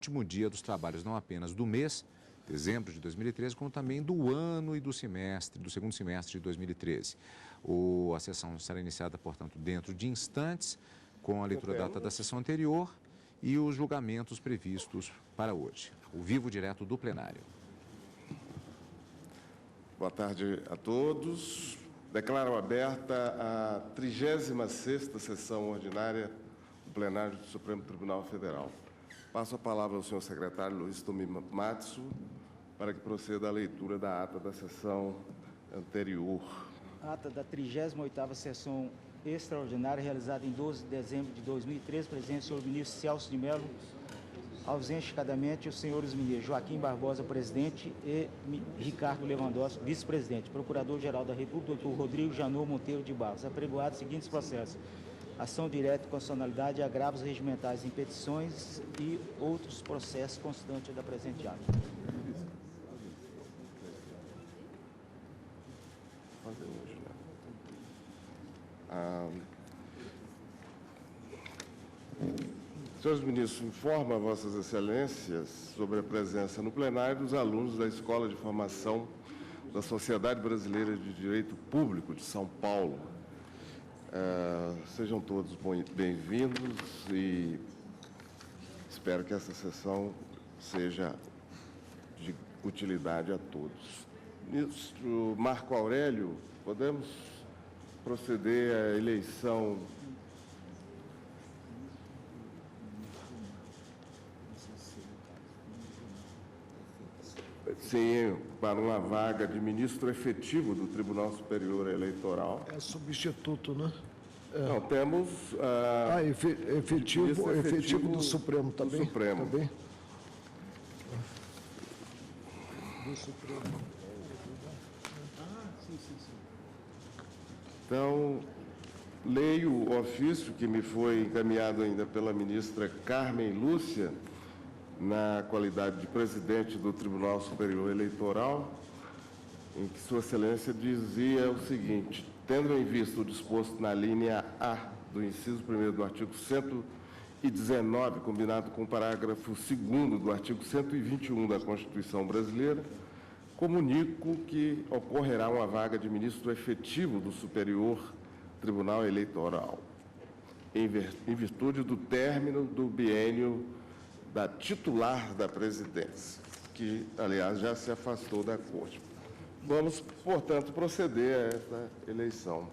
último dia dos trabalhos, não apenas do mês, dezembro de 2013, como também do ano e do semestre, do segundo semestre de 2013. A sessão será iniciada, portanto, dentro de instantes, com a leitura da ata da sessão anterior e os julgamentos previstos para hoje. O vivo direto do plenário. Boa tarde a todos. Declaro aberta a 36ª sessão ordinária do plenário do Supremo Tribunal Federal. Passo a palavra ao senhor secretário Luiz Tomimatsu para que proceda a leitura da ata da sessão anterior. Ata da 38ª sessão extraordinária realizada em 12 de dezembro de 2013, presente o senhor ministro Celso de Mello, ausente cadamente os senhores ministros Joaquim Barbosa, presidente, e Ricardo Lewandowski, vice-presidente. Procurador-Geral da República, doutor Rodrigo Janot Monteiro de Barros. Apregoados os seguintes processos: ação direta de constitucionalidade, agravos regimentais em petições e outros processos constantes da presente ata. Senhores ministros, informo a vossas excelências sobre a presença no plenário dos alunos da Escola de Formação da Sociedade Brasileira de Direito Público de São Paulo. Sejam todos bem-vindos e espero que essa sessão seja de utilidade a todos. Ministro Marco Aurélio, podemos proceder à eleição para uma vaga de ministro efetivo do Tribunal Superior Eleitoral. É substituto, né? Não, temos... efetivo do Supremo também. Do Supremo. Também. Do Supremo. Então, leio o ofício que me foi encaminhado ainda pela ministra Carmen Lúcia, na qualidade de presidente do Tribunal Superior Eleitoral, em que Sua Excelência dizia o seguinte: tendo em vista o disposto na linha A do inciso 1º do artigo 119, combinado com o parágrafo 2º do artigo 121 da Constituição Brasileira, comunico que ocorrerá uma vaga de ministro efetivo do Superior Tribunal Eleitoral, em virtude do término do biênio da titular da presidência, que, aliás, já se afastou da Corte. Vamos, portanto, proceder a essa eleição.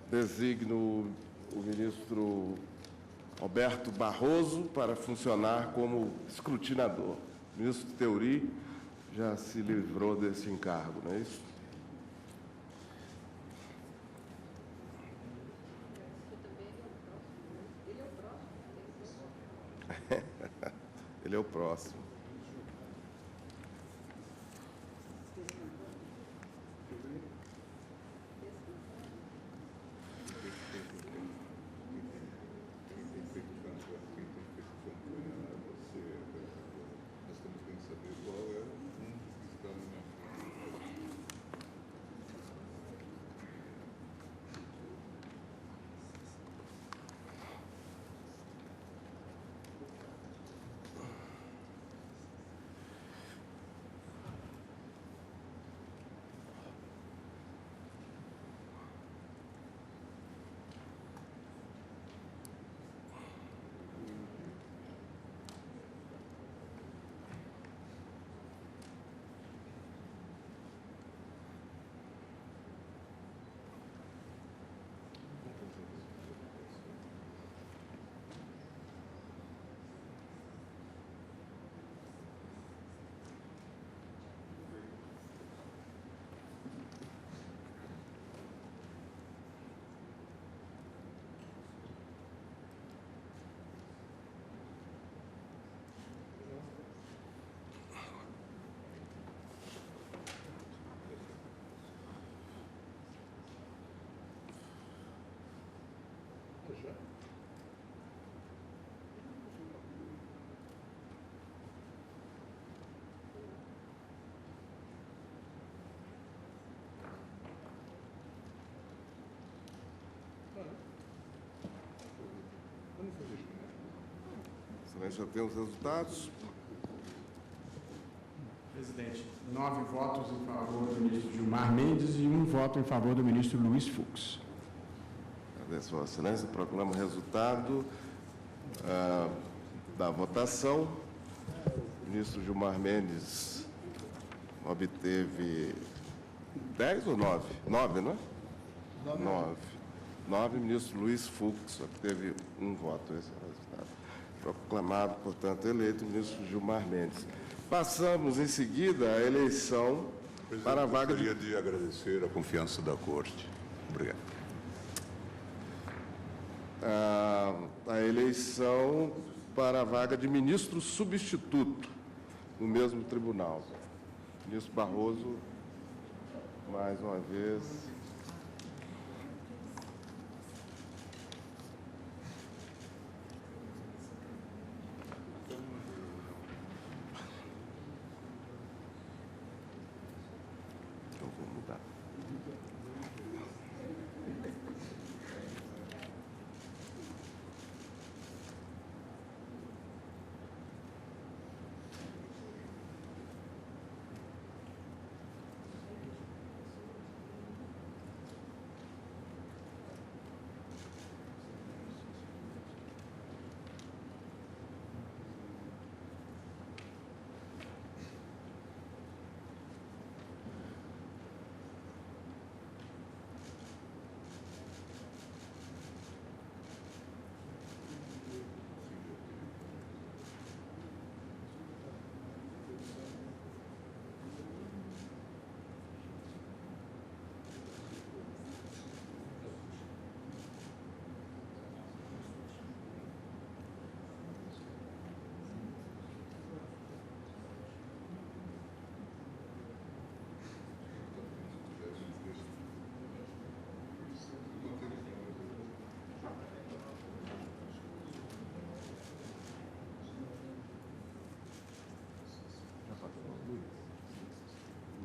Designo o ministro Alberto Barroso para funcionar como escrutinador. O ministro Teori já se livrou desse encargo, não é isso? Ele é o próximo. Também já tem os resultados. Presidente, 9 votos em favor do ministro Gilmar Mendes e 1 voto em favor do ministro Luiz Fux. Agradeço, Vossa Excelência. Proclamo o resultado da votação. O ministro Gilmar Mendes obteve 10 ou 9? 9, não é? 9. O ministro Luiz Fux obteve 1 voto. Esse é o resultado. Proclamado, portanto, eleito o ministro Gilmar Mendes. Passamos, em seguida, à eleição para a vaga de... Gostaria de agradecer a confiança da Corte. Obrigado. A eleição para a vaga de ministro substituto no mesmo tribunal. Ministro Barroso, mais uma vez. Eu vou mudar.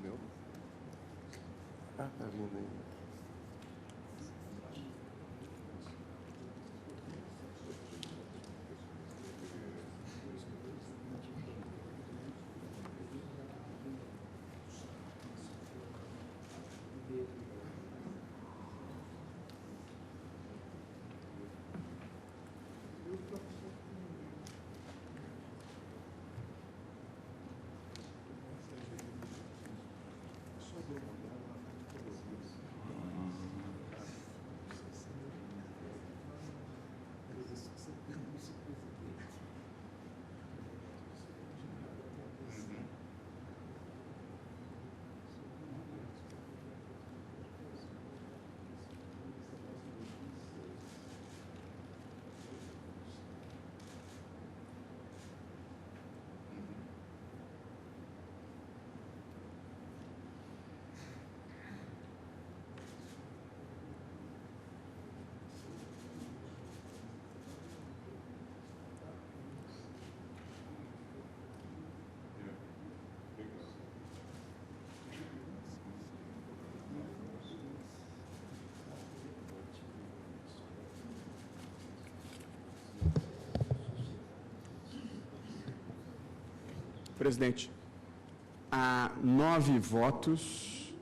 Meu? Tá vindo aí. Presidente, há 9 votos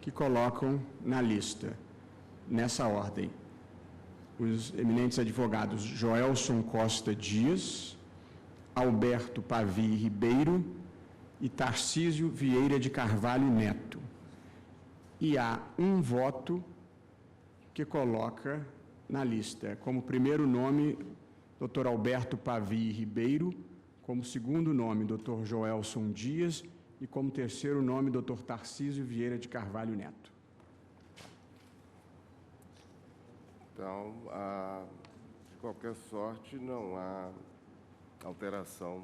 que colocam na lista, nessa ordem, os eminentes advogados Joelson Costa Dias, Alberto Pavie Ribeiro e Tarcísio Vieira de Carvalho Neto. E há 1 voto que coloca na lista, como primeiro nome, Dr. Alberto Pavie Ribeiro, como segundo nome, Dr. Joelson Dias, e como terceiro nome, Dr. Tarcísio Vieira de Carvalho Neto. Então, de qualquer sorte, não há alteração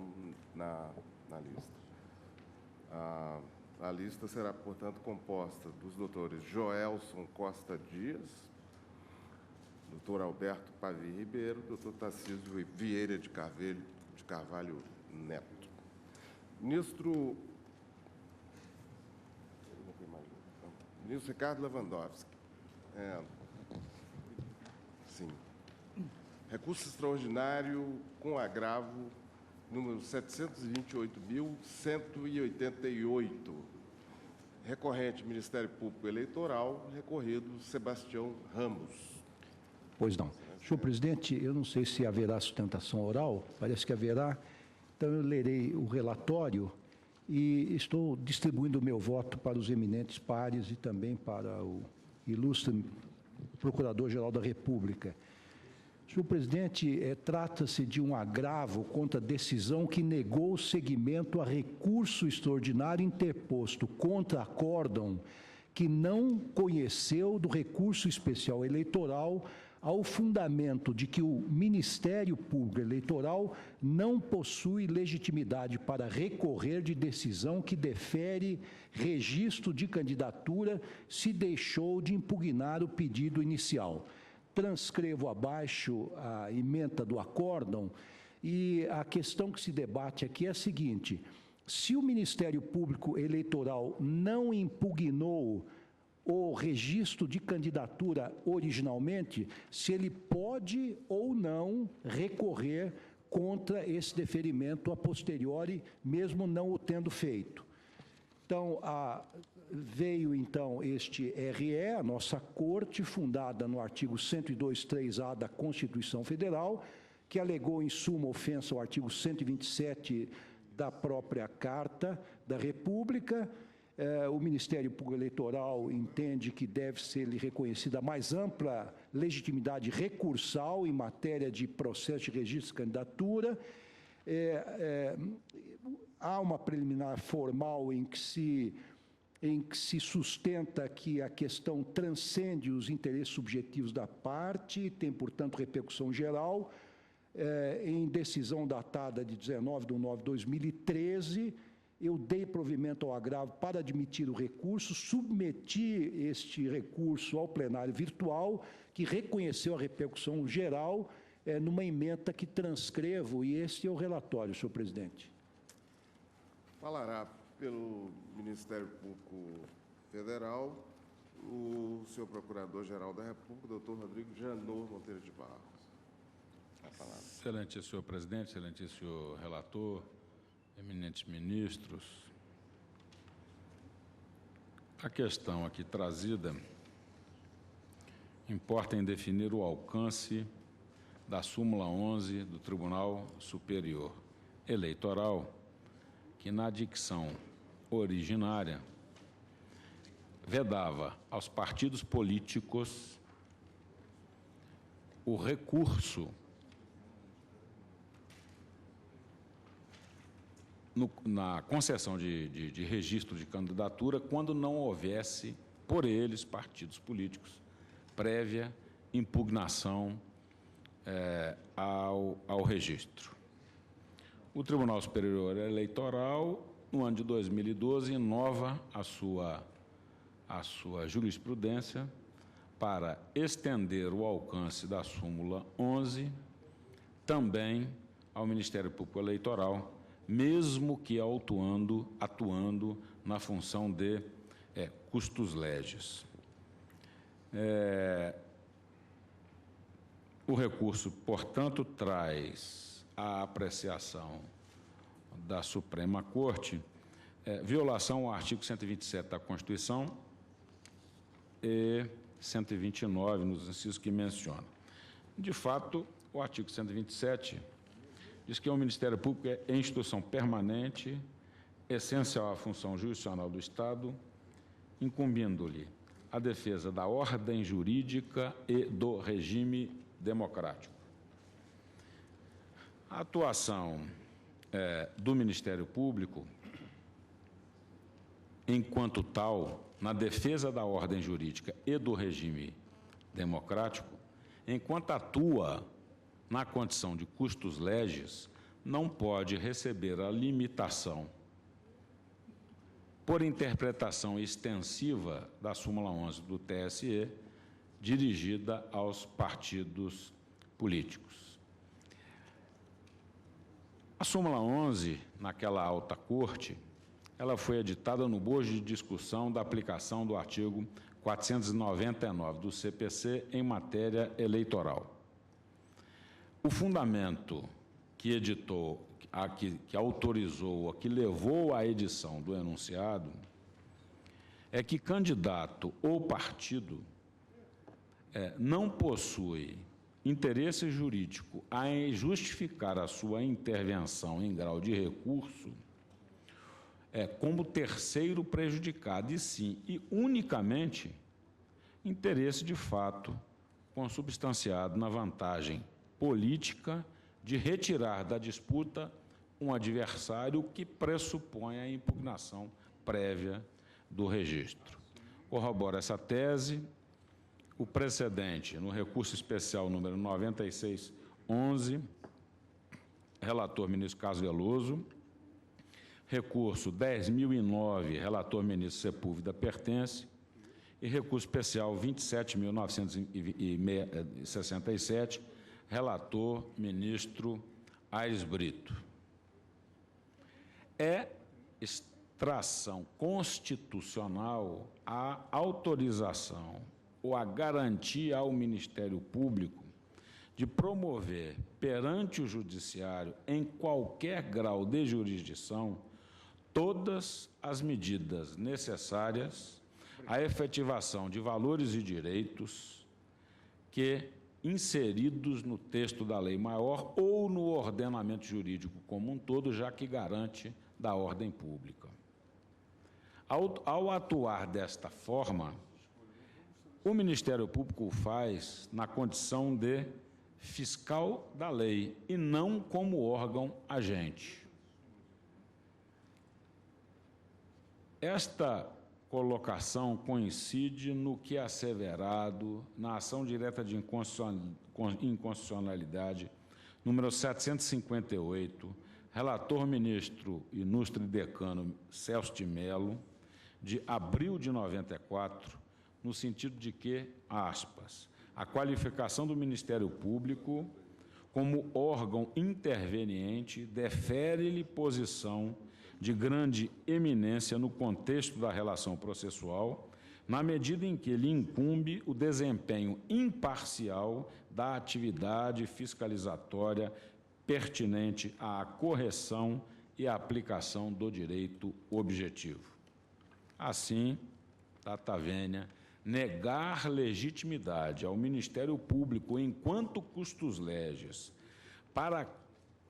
na lista. A lista será, portanto, composta dos doutores Joelson Costa Dias, doutor Alberto Pavie Ribeiro, doutor Tarcísio Vieira de Carvalho Neto. Ministro Ricardo Lewandowski. Sim. Recurso extraordinário com agravo número 728.188. Recorrente, Ministério Público Eleitoral, recorrido Sebastião Ramos. Pois não. Senhor presidente, eu não sei se haverá sustentação oral, parece que haverá. Então, eu lerei o relatório e estou distribuindo o meu voto para os eminentes pares e também para o ilustre Procurador-Geral da República. Senhor presidente, trata-se de um agravo contra a decisão que negou seguimento a recurso extraordinário interposto contra acórdão que não conheceu do recurso especial eleitoral ao fundamento de que o Ministério Público Eleitoral não possui legitimidade para recorrer de decisão que defere registro de candidatura se deixou de impugnar o pedido inicial. Transcrevo abaixo a ementa do acórdão e a questão que se debate aqui é a seguinte: se o Ministério Público Eleitoral não impugnou o registro de candidatura originalmente, se ele pode ou não recorrer contra esse deferimento a posteriori, mesmo não o tendo feito. Então, veio então este RE, a nossa Corte, fundada no artigo 102.3A da Constituição Federal, que alegou em suma ofensa ao artigo 127 da própria Carta da República. O Ministério Público Eleitoral entende que deve ser-lhe reconhecida a mais ampla legitimidade recursal em matéria de processo de registro de candidatura. Há uma preliminar formal em que se sustenta que a questão transcende os interesses subjetivos da parte, tem, portanto, repercussão geral. Em decisão datada de 19/9/2013, eu dei provimento ao agravo para admitir o recurso, submeti este recurso ao plenário virtual, que reconheceu a repercussão geral numa ementa que transcrevo, e este é o relatório, senhor presidente. Falará pelo Ministério Público Federal o senhor Procurador-Geral da República, doutor Rodrigo Janot Monteiro de Barros. A palavra. Excelente senhor presidente, excelente senhor relator, eminentes ministros, a questão aqui trazida importa em definir o alcance da súmula 11 do Tribunal Superior Eleitoral, que na dicção originária vedava aos partidos políticos o recurso na concessão de registro de candidatura quando não houvesse, por eles, partidos políticos, prévia impugnação ao registro. O Tribunal Superior Eleitoral, no ano de 2012, inova a sua jurisprudência para estender o alcance da súmula 11 também ao Ministério Público Eleitoral, mesmo que atuando na função de custos legis. O recurso, portanto, traz à apreciação da Suprema Corte violação ao artigo 127 da Constituição e 129, nos incisos que menciona. De fato, o artigo 127 diz que o Ministério Público é instituição permanente, essencial à função jurisdicional do Estado, incumbindo-lhe a defesa da ordem jurídica e do regime democrático. A atuação do Ministério Público, enquanto tal, na defesa da ordem jurídica e do regime democrático, enquanto atua na condição de custos legis, não pode receber a limitação por interpretação extensiva da súmula 11 do TSE, dirigida aos partidos políticos. A súmula 11, naquela alta corte, ela foi editada no bojo de discussão da aplicação do artigo 499 do CPC em matéria eleitoral. O fundamento que que autorizou, a que levou à edição do enunciado, é que candidato ou partido não possui interesse jurídico a justificar a sua intervenção em grau de recurso como terceiro prejudicado, e sim, e unicamente, interesse de fato consubstanciado na vantagem política de retirar da disputa um adversário que pressupõe a impugnação prévia do registro. Corrobora essa tese o precedente no recurso especial número 9611, relator ministro Carlos Veloso, recurso 10.009, relator ministro Sepúlveda Pertence, e recurso especial 27.967, relator ministro Aires Brito. É extração constitucional a autorização ou a garantia ao Ministério Público de promover perante o Judiciário, em qualquer grau de jurisdição, todas as medidas necessárias à efetivação de valores e direitos que, inseridos no texto da lei maior ou no ordenamento jurídico como um todo, já que garante da ordem pública. Ao atuar desta forma, o Ministério Público o faz na condição de fiscal da lei e não como órgão agente. Esta colocação coincide no que é asseverado na ação direta de inconstitucionalidade número 758, relator ministro ilustre decano Celso de Mello, de abril de 94, no sentido de que, aspas, a qualificação do Ministério Público como órgão interveniente defere-lhe posição de grande eminência no contexto da relação processual, na medida em que lhe incumbe o desempenho imparcial da atividade fiscalizatória pertinente à correção e à aplicação do direito objetivo. Assim, data vênia, negar legitimidade ao Ministério Público enquanto custos legis para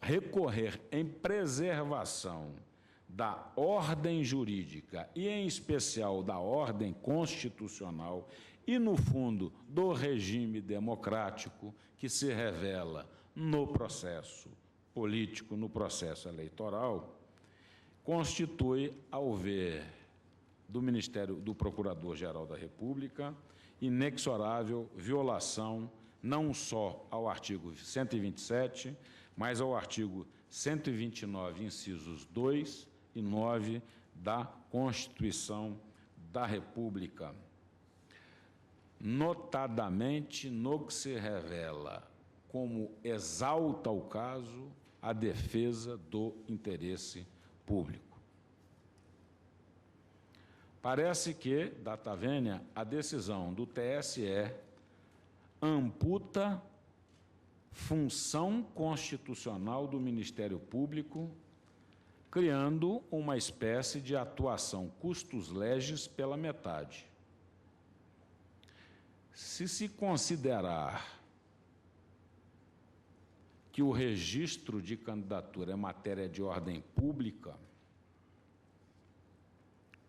recorrer em preservação da ordem jurídica e, em especial, da ordem constitucional e, no fundo, do regime democrático que se revela no processo político, no processo eleitoral, constitui, ao ver do Ministério do Procurador-Geral da República, inexorável violação não só ao artigo 127, mas ao artigo 129, incisos 2 e 9 da Constituição da República, notadamente no que se revela como exalta o caso a defesa do interesse público. Parece que, data vênia, a decisão do TSE amputa função constitucional do Ministério Público, criando uma espécie de atuação custos legis pela metade. Se considerar que o registro de candidatura é matéria de ordem pública,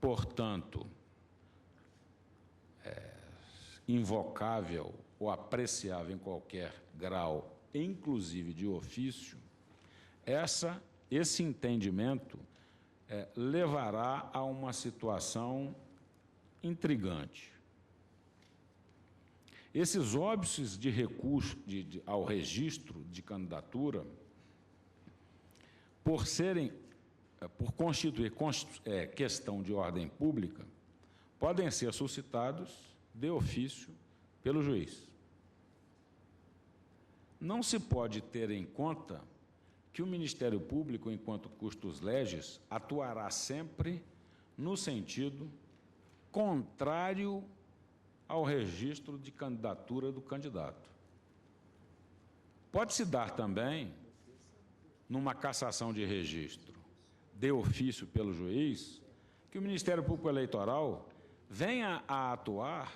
portanto, invocável ou apreciável em qualquer grau, inclusive de ofício, esse entendimento levará a uma situação intrigante. Esses óbices de recurso ao registro de candidatura, por constituir questão de ordem pública, podem ser suscitados de ofício pelo juiz. Não se pode ter em conta que o Ministério Público, enquanto custos legis, atuará sempre no sentido contrário ao registro de candidatura do candidato. Pode-se dar também numa cassação de registro de ofício pelo juiz, que o Ministério Público Eleitoral venha a atuar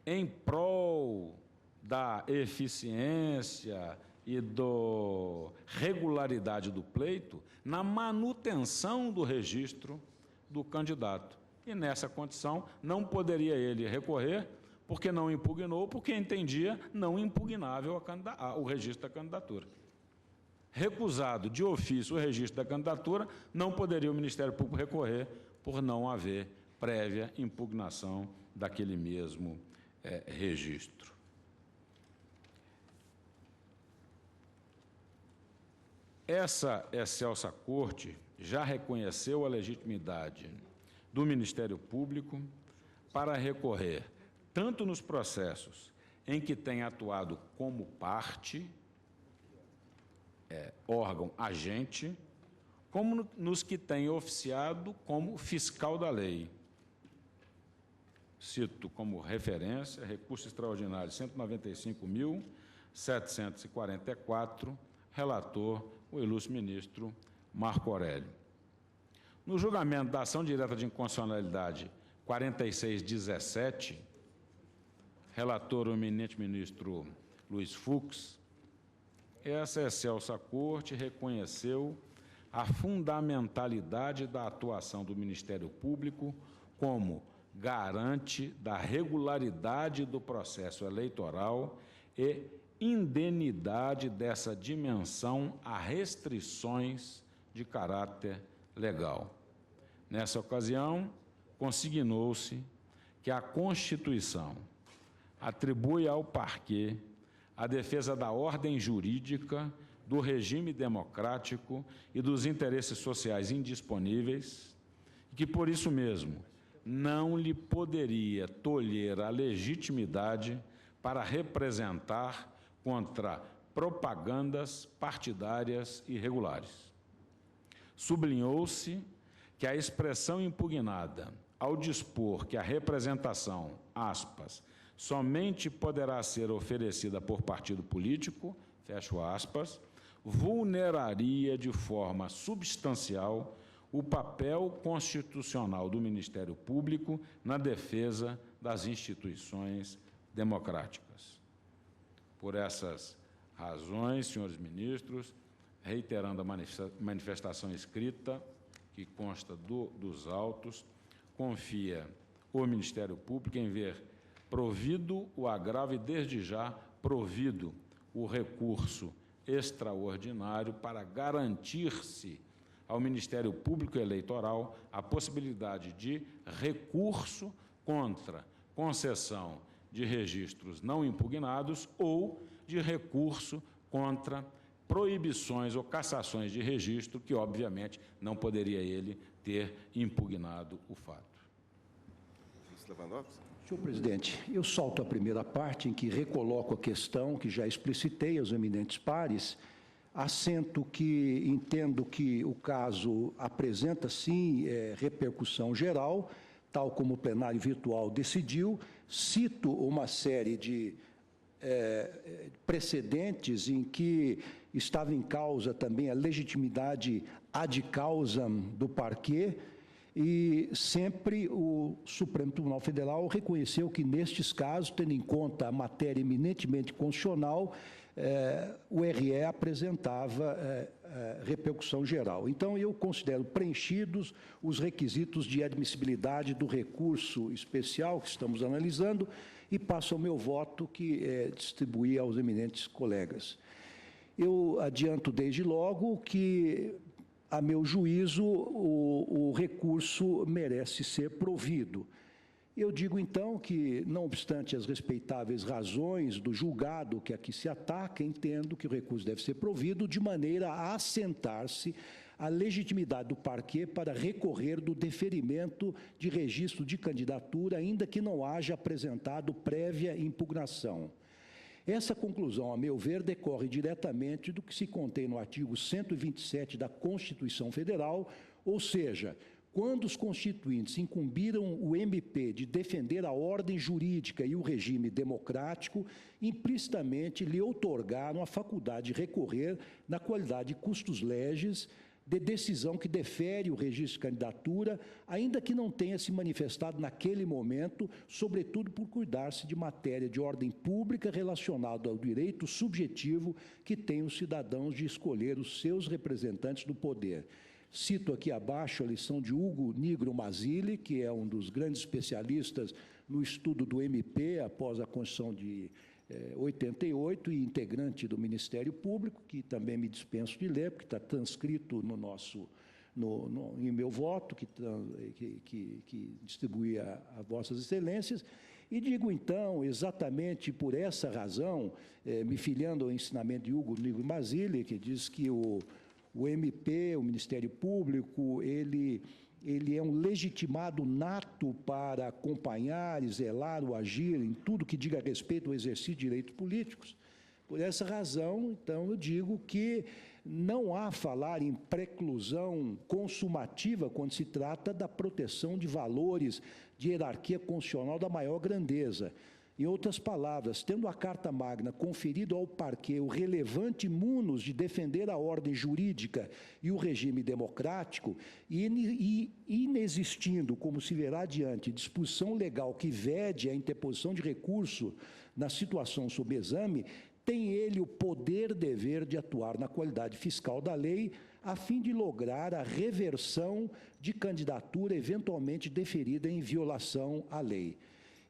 em prol da eficiência e da regularidade do pleito na manutenção do registro do candidato. E, nessa condição, não poderia ele recorrer, porque não impugnou, porque entendia não impugnável o registro da candidatura. Recusado de ofício o registro da candidatura, não poderia o Ministério Público recorrer por não haver prévia impugnação daquele mesmo registro. Essa excelsa Corte já reconheceu a legitimidade do Ministério Público para recorrer tanto nos processos em que tem atuado como parte, órgão agente, como nos que tem oficiado como fiscal da lei. Cito como referência recurso extraordinário 195.744, relator o ilustre ministro Marco Aurélio. No julgamento da ação direta de inconstitucionalidade 4617, relator o eminente ministro Luiz Fux, essa excelsa Corte reconheceu a fundamentalidade da atuação do Ministério Público como garante da regularidade do processo eleitoral e indenidade dessa dimensão a restrições de caráter legal. Nessa ocasião, consignou-se que a Constituição atribui ao parquê a defesa da ordem jurídica, do regime democrático e dos interesses sociais indisponíveis, e que, por isso mesmo, não lhe poderia tolher a legitimidade para representar contra propagandas partidárias irregulares. Sublinhou-se que a expressão impugnada, ao dispor que a representação, aspas, somente poderá ser oferecida por partido político, fecho aspas, vulneraria de forma substancial o papel constitucional do Ministério Público na defesa das instituições democráticas. Por essas razões, senhores ministros, reiterando a manifestação escrita, que consta dos autos, confia o Ministério Público em ver provido o agravo e, desde já, provido o recurso extraordinário para garantir-se ao Ministério Público Eleitoral a possibilidade de recurso contra concessão de registros não impugnados ou de recurso contra proibições ou cassações de registro que, obviamente, não poderia ele ter impugnado o fato. Senhor presidente, eu salto a primeira parte em que recoloco a questão que já explicitei aos eminentes pares, assento que entendo que o caso apresenta, sim, repercussão geral, tal como o plenário virtual decidiu. Cito uma série de precedentes em que estava em causa também a legitimidade ad causam do parquê, e sempre o Supremo Tribunal Federal reconheceu que, nestes casos, tendo em conta a matéria eminentemente constitucional, o RE apresentava repercussão geral. Então, eu considero preenchidos os requisitos de admissibilidade do recurso especial que estamos analisando e passo ao meu voto, que distribuí aos eminentes colegas. Eu adianto desde logo que, a meu juízo, o recurso merece ser provido. Eu digo, então, que, não obstante as respeitáveis razões do julgado que aqui se ataca, entendo que o recurso deve ser provido de maneira a assentar-se a legitimidade do parquê para recorrer do deferimento de registro de candidatura, ainda que não haja apresentado prévia impugnação. Essa conclusão, a meu ver, decorre diretamente do que se contém no artigo 127 da Constituição Federal, ou seja, quando os constituintes incumbiram o MP de defender a ordem jurídica e o regime democrático, implicitamente lhe outorgaram a faculdade de recorrer na qualidade de custos legis de decisão que defere o registro de candidatura, ainda que não tenha se manifestado naquele momento, sobretudo por cuidar-se de matéria de ordem pública relacionada ao direito subjetivo que têm os cidadãos de escolher os seus representantes do poder. Cito aqui abaixo a lição de Hugo Nigro Mazzilli, que é um dos grandes especialistas no estudo do MP após a Constituição de 88 e integrante do Ministério Público, que também me dispenso de ler, porque está transcrito em meu voto, que distribui a Vossas Excelências. E digo, então, exatamente por essa razão, me filiando ao ensinamento de Hugo Nigro Mazzilli, que diz que o MP, o Ministério Público, ele é um legitimado nato para acompanhar e zelar ou agir em tudo que diga respeito ao exercício de direitos políticos. Por essa razão, então, eu digo que não há falar em preclusão consumativa quando se trata da proteção de valores de hierarquia constitucional da maior grandeza. Em outras palavras, tendo a Carta Magna conferido ao parquê o relevante munus de defender a ordem jurídica e o regime democrático, e inexistindo, como se verá adiante, disposição legal que vede a interposição de recurso na situação sob exame, tem ele o poder-dever de atuar na qualidade fiscal da lei, a fim de lograr a reversão de candidatura eventualmente deferida em violação à lei.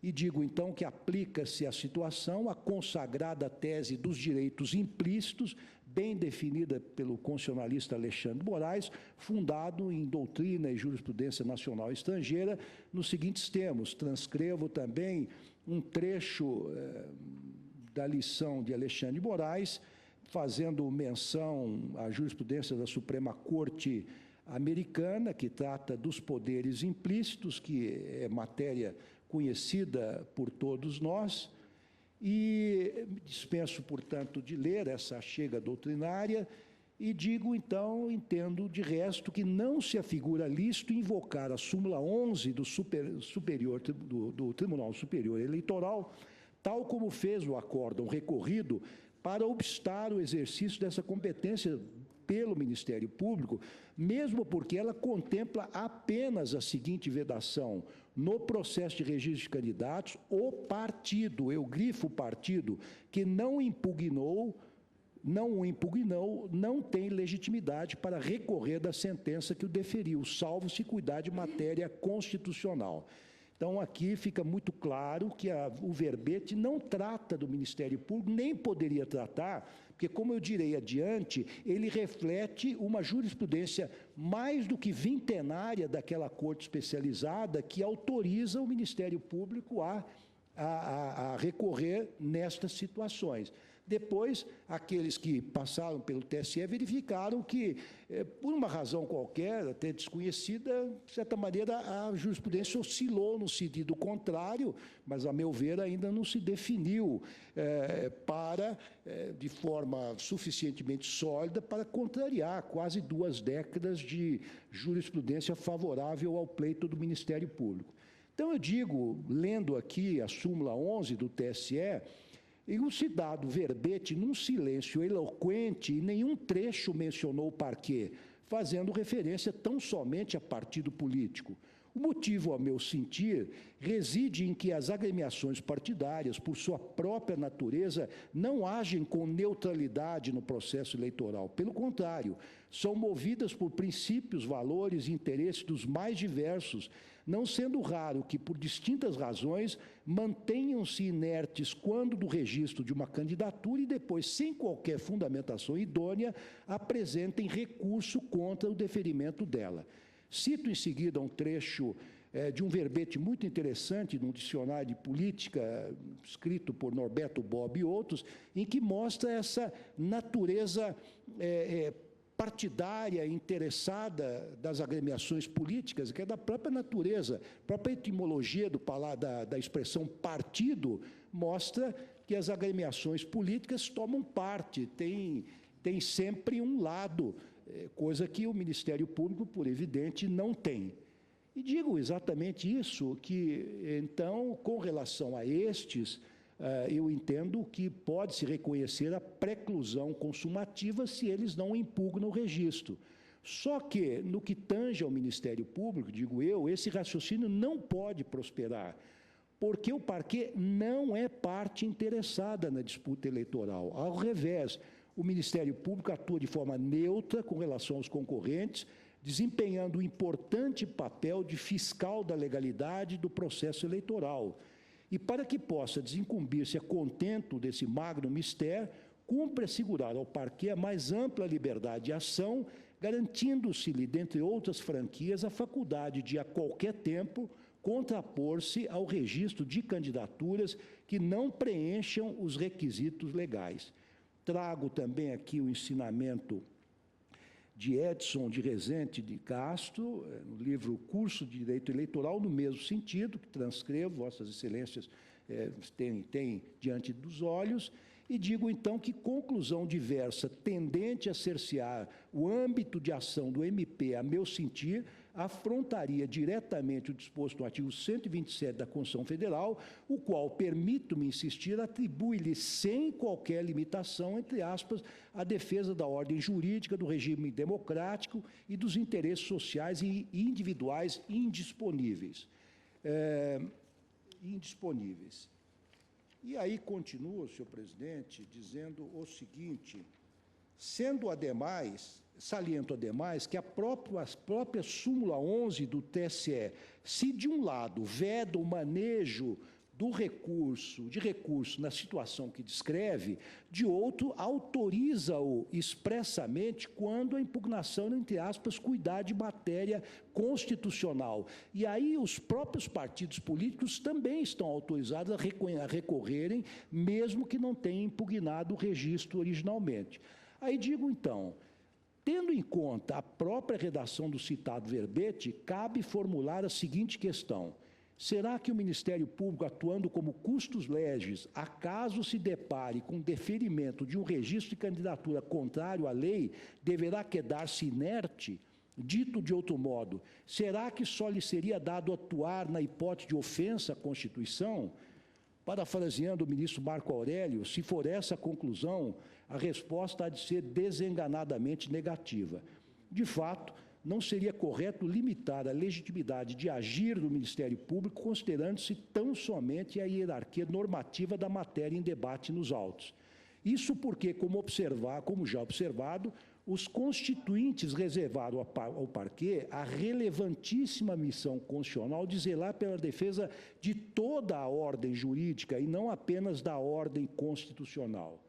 E digo, então, que aplica-se à situação a consagrada tese dos direitos implícitos, bem definida pelo constitucionalista Alexandre de Moraes, fundado em doutrina e jurisprudência nacional e estrangeira, nos seguintes termos. Transcrevo também um trecho da lição de Alexandre de Moraes, fazendo menção à jurisprudência da Suprema Corte Americana, que trata dos poderes implícitos, que é matéria conhecida por todos nós, e dispenso, portanto, de ler essa chega doutrinária, e digo, então, entendo de resto que não se afigura lícito invocar a súmula 11 do Tribunal Superior Eleitoral, tal como fez o acórdão recorrido, para obstar o exercício dessa competência pelo Ministério Público, mesmo porque ela contempla apenas a seguinte vedação: no processo de registro de candidatos, o partido, eu grifo partido, que não o impugnou, não tem legitimidade para recorrer da sentença que o deferiu, salvo se cuidar de matéria constitucional. Então, aqui fica muito claro que o verbete não trata do Ministério Público, nem poderia tratar, porque, como eu direi adiante, ele reflete uma jurisprudência mais do que vintenária daquela corte especializada que autoriza o Ministério Público a recorrer nestas situações. Depois, aqueles que passaram pelo TSE verificaram que, por uma razão qualquer, até desconhecida, de certa maneira, a jurisprudência oscilou no sentido contrário, mas, a meu ver, ainda não se definiu de forma suficientemente sólida para contrariar quase 2 décadas de jurisprudência favorável ao pleito do Ministério Público. Então, eu digo, lendo aqui a súmula 11 do TSE, e o cidado verbete, num silêncio eloquente, em nenhum trecho mencionou o parquê, fazendo referência tão somente a partido político. O motivo, a meu sentir, reside em que as agremiações partidárias, por sua própria natureza, não agem com neutralidade no processo eleitoral. Pelo contrário, são movidas por princípios, valores e interesses dos mais diversos, não sendo raro que, por distintas razões, mantenham-se inertes quando do registro de uma candidatura e depois, sem qualquer fundamentação idônea, apresentem recurso contra o deferimento dela. Cito em seguida um trecho de um verbete muito interessante num dicionário de política escrito por Norberto Bobbio e outros, em que mostra essa natureza partidária, interessada das agremiações políticas, que é da própria natureza. A própria etimologia da expressão partido mostra que as agremiações políticas tomam parte, tem sempre um lado, coisa que o Ministério Público, por evidente, não tem. E digo exatamente isso, que, então, com relação a estes, eu entendo que pode-se reconhecer a preclusão consumativa se eles não impugnam o registro. Só que, no que tange ao Ministério Público, digo eu, esse raciocínio não pode prosperar, porque o parquê não é parte interessada na disputa eleitoral. Ao revés, o Ministério Público atua de forma neutra com relação aos concorrentes, desempenhando um importante papel de fiscal da legalidade do processo eleitoral. E para que possa desincumbir-se a contento desse magno mistério, cumpre assegurar ao parquê a mais ampla liberdade de ação, garantindo-se-lhe, dentre outras franquias, a faculdade de, a qualquer tempo, contrapor-se ao registro de candidaturas que não preencham os requisitos legais. Trago também aqui o ensinamento de Edson de Rezende de Castro, no livro Curso de Direito Eleitoral, no mesmo sentido, que transcrevo, Vossas Excelências têm diante dos olhos, e digo, então, que conclusão diversa tendente a cercear o âmbito de ação do MP, a meu sentir, afrontaria diretamente o disposto no artigo 127 da Constituição Federal, o qual, permito-me insistir, atribui-lhe sem qualquer limitação, entre aspas, a defesa da ordem jurídica, do regime democrático e dos interesses sociais e individuais indisponíveis. E aí continua, senhor presidente, dizendo o seguinte, saliento ademais que a própria súmula 11 do TSE, se de um lado veda o manejo de recurso na situação que descreve, de outro autoriza-o expressamente quando a impugnação, entre aspas, cuidar de matéria constitucional. E aí os próprios partidos políticos também estão autorizados a recorrerem, mesmo que não tenham impugnado o registro originalmente. Aí digo, então, tendo em conta a própria redação do citado verbete, cabe formular a seguinte questão: será que o Ministério Público, atuando como custos legis, acaso se depare com deferimento de um registro de candidatura contrário à lei, deverá quedar-se inerte? Dito de outro modo, será que só lhe seria dado atuar na hipótese de ofensa à Constituição? Parafraseando o ministro Marco Aurélio, se for essa a conclusão, a resposta há de ser desenganadamente negativa. De fato, não seria correto limitar a legitimidade de agir do Ministério Público considerando-se tão somente a hierarquia normativa da matéria em debate nos autos. Isso porque, como já observado, os constituintes reservaram ao parquê a relevantíssima missão constitucional de zelar pela defesa de toda a ordem jurídica e não apenas da ordem constitucional.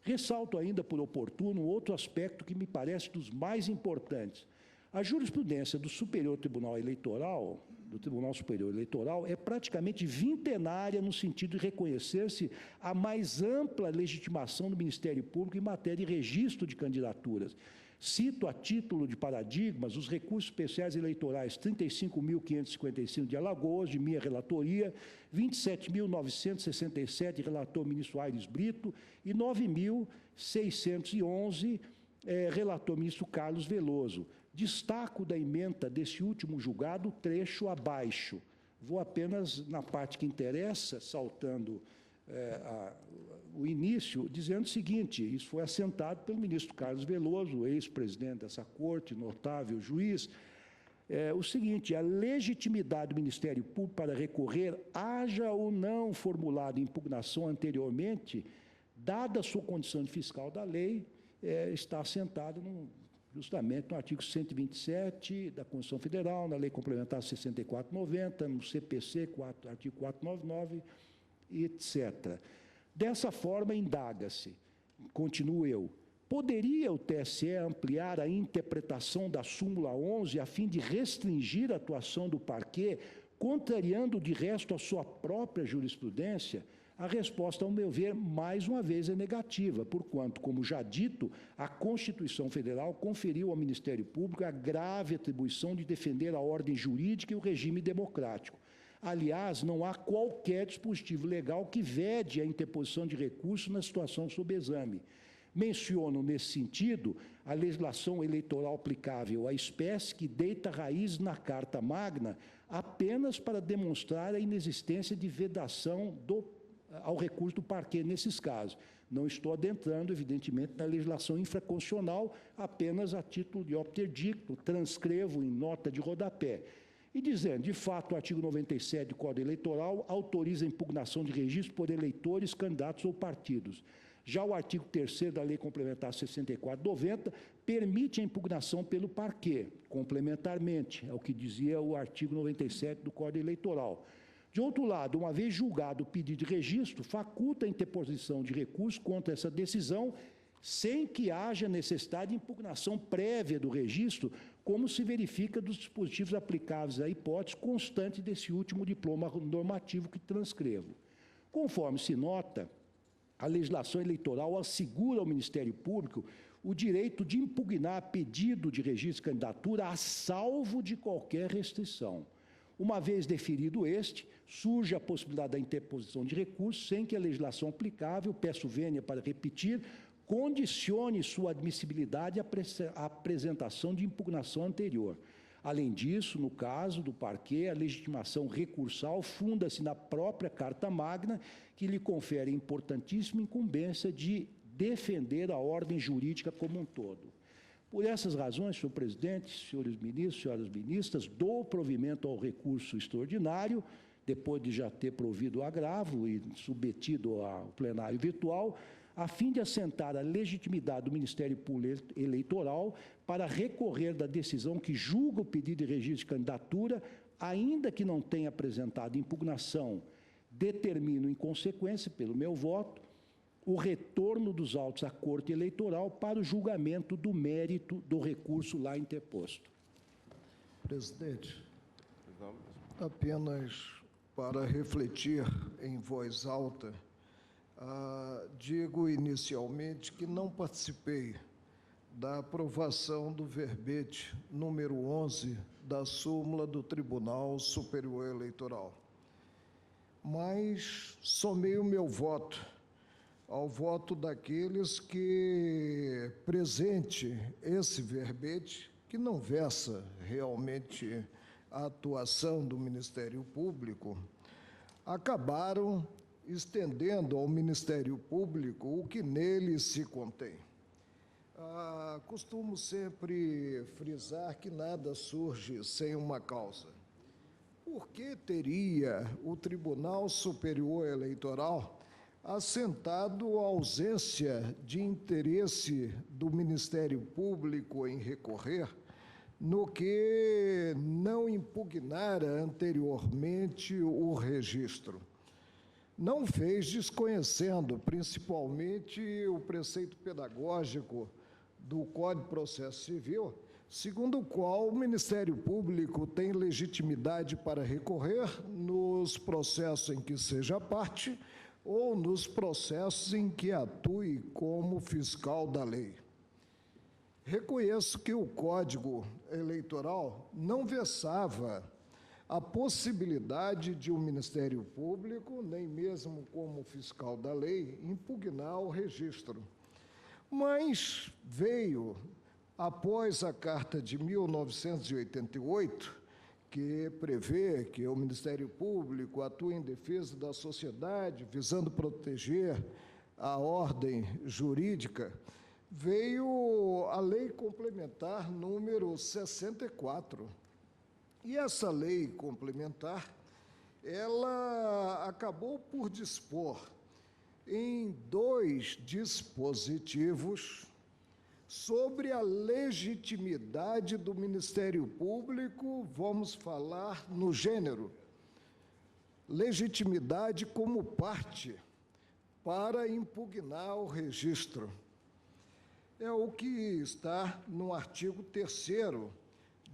Ressalto ainda, por oportuno, outro aspecto que me parece dos mais importantes. A jurisprudência do Superior Tribunal Eleitoral, do Tribunal Superior Eleitoral, é praticamente vintenária no sentido de reconhecer-se a mais ampla legitimação do Ministério Público em matéria de registro de candidaturas. Cito a título de paradigmas os recursos especiais eleitorais 35.555 de Alagoas, de minha relatoria, 27.967, relator ministro Aires Brito, e 9.611, relator ministro Carlos Veloso. Destaco da ementa desse último julgado o trecho abaixo. Vou apenas na parte que interessa, saltando o início, dizendo o seguinte: isso foi assentado pelo ministro Carlos Veloso, ex-presidente dessa corte, notável juiz. O seguinte: a legitimidade do Ministério Público para recorrer, haja ou não formulado impugnação anteriormente, dada a sua condição de fiscal da lei, está assentada justamente no artigo 127 da Constituição Federal, na Lei Complementar 6490, no CPC, artigo 499, etc. Dessa forma, indaga-se, continuo eu, poderia o TSE ampliar a interpretação da súmula 11 a fim de restringir a atuação do parquê, contrariando de resto a sua própria jurisprudência? A resposta, ao meu ver, mais uma vez é negativa, porquanto, como já dito, a Constituição Federal conferiu ao Ministério Público a grave atribuição de defender a ordem jurídica e o regime democrático. Aliás, não há qualquer dispositivo legal que vede a interposição de recurso na situação sob exame. Menciono, nesse sentido, a legislação eleitoral aplicável à espécie que deita raiz na Carta Magna apenas para demonstrar a inexistência de vedação ao recurso do parquet nesses casos. Não estou adentrando, evidentemente, na legislação infraconstitucional, apenas a título de opter dicto, transcrevo em nota de rodapé. E dizendo, de fato, o artigo 97 do Código Eleitoral autoriza a impugnação de registro por eleitores, candidatos ou partidos. Já o artigo 3º da Lei Complementar 64/90 permite a impugnação pelo parquet, complementarmente, é o que dizia o artigo 97 do Código Eleitoral. De outro lado, uma vez julgado o pedido de registro, faculta a interposição de recurso contra essa decisão, sem que haja necessidade de impugnação prévia do registro, como se verifica dos dispositivos aplicáveis à hipótese constante desse último diploma normativo que transcrevo. Conforme se nota, a legislação eleitoral assegura ao Ministério Público o direito de impugnar pedido de registro de candidatura a salvo de qualquer restrição. Uma vez deferido este, surge a possibilidade da interposição de recurso sem que a legislação aplicável, peço vênia para repetir, condicione sua admissibilidade à apresentação de impugnação anterior. Além disso, no caso do parquet, a legitimação recursal funda-se na própria Carta Magna, que lhe confere a importantíssima incumbência de defender a ordem jurídica como um todo. Por essas razões, senhor presidente, senhores ministros, senhoras ministras, dou provimento ao recurso extraordinário, depois de já ter provido o agravo e submetido ao plenário virtual, a fim de assentar a legitimidade do Ministério Público Eleitoral para recorrer da decisão que julga o pedido de registro de candidatura, ainda que não tenha apresentado impugnação. Determino, em consequência, pelo meu voto, o retorno dos autos à Corte Eleitoral para o julgamento do mérito do recurso lá interposto. Presidente, apenas para refletir em voz alta, digo inicialmente que não participei da aprovação do verbete número 11 da súmula do Tribunal Superior Eleitoral, mas somei o meu voto ao voto daqueles que, presente esse verbete, que não versa realmente a atuação do Ministério Público, acabaram estendendo ao Ministério Público o que nele se contém. Costumo sempre frisar que nada surge sem uma causa. Por que teria o Tribunal Superior Eleitoral assentado a ausência de interesse do Ministério Público em recorrer no que não impugnara anteriormente o registro? Não fez desconhecendo, principalmente, o preceito pedagógico do Código de Processo Civil, segundo o qual o Ministério Público tem legitimidade para recorrer nos processos em que seja parte ou nos processos em que atue como fiscal da lei. Reconheço que o Código Eleitoral não versava a possibilidade de o Ministério Público, nem mesmo como fiscal da lei, impugnar o registro. Mas veio, após a Carta de 1988, que prevê que o Ministério Público atue em defesa da sociedade, visando proteger a ordem jurídica, veio a Lei Complementar número 64. E essa lei complementar, ela acabou por dispor em 2 dispositivos sobre a legitimidade do Ministério Público, vamos falar no gênero, legitimidade como parte para impugnar o registro. É o que está no artigo 3º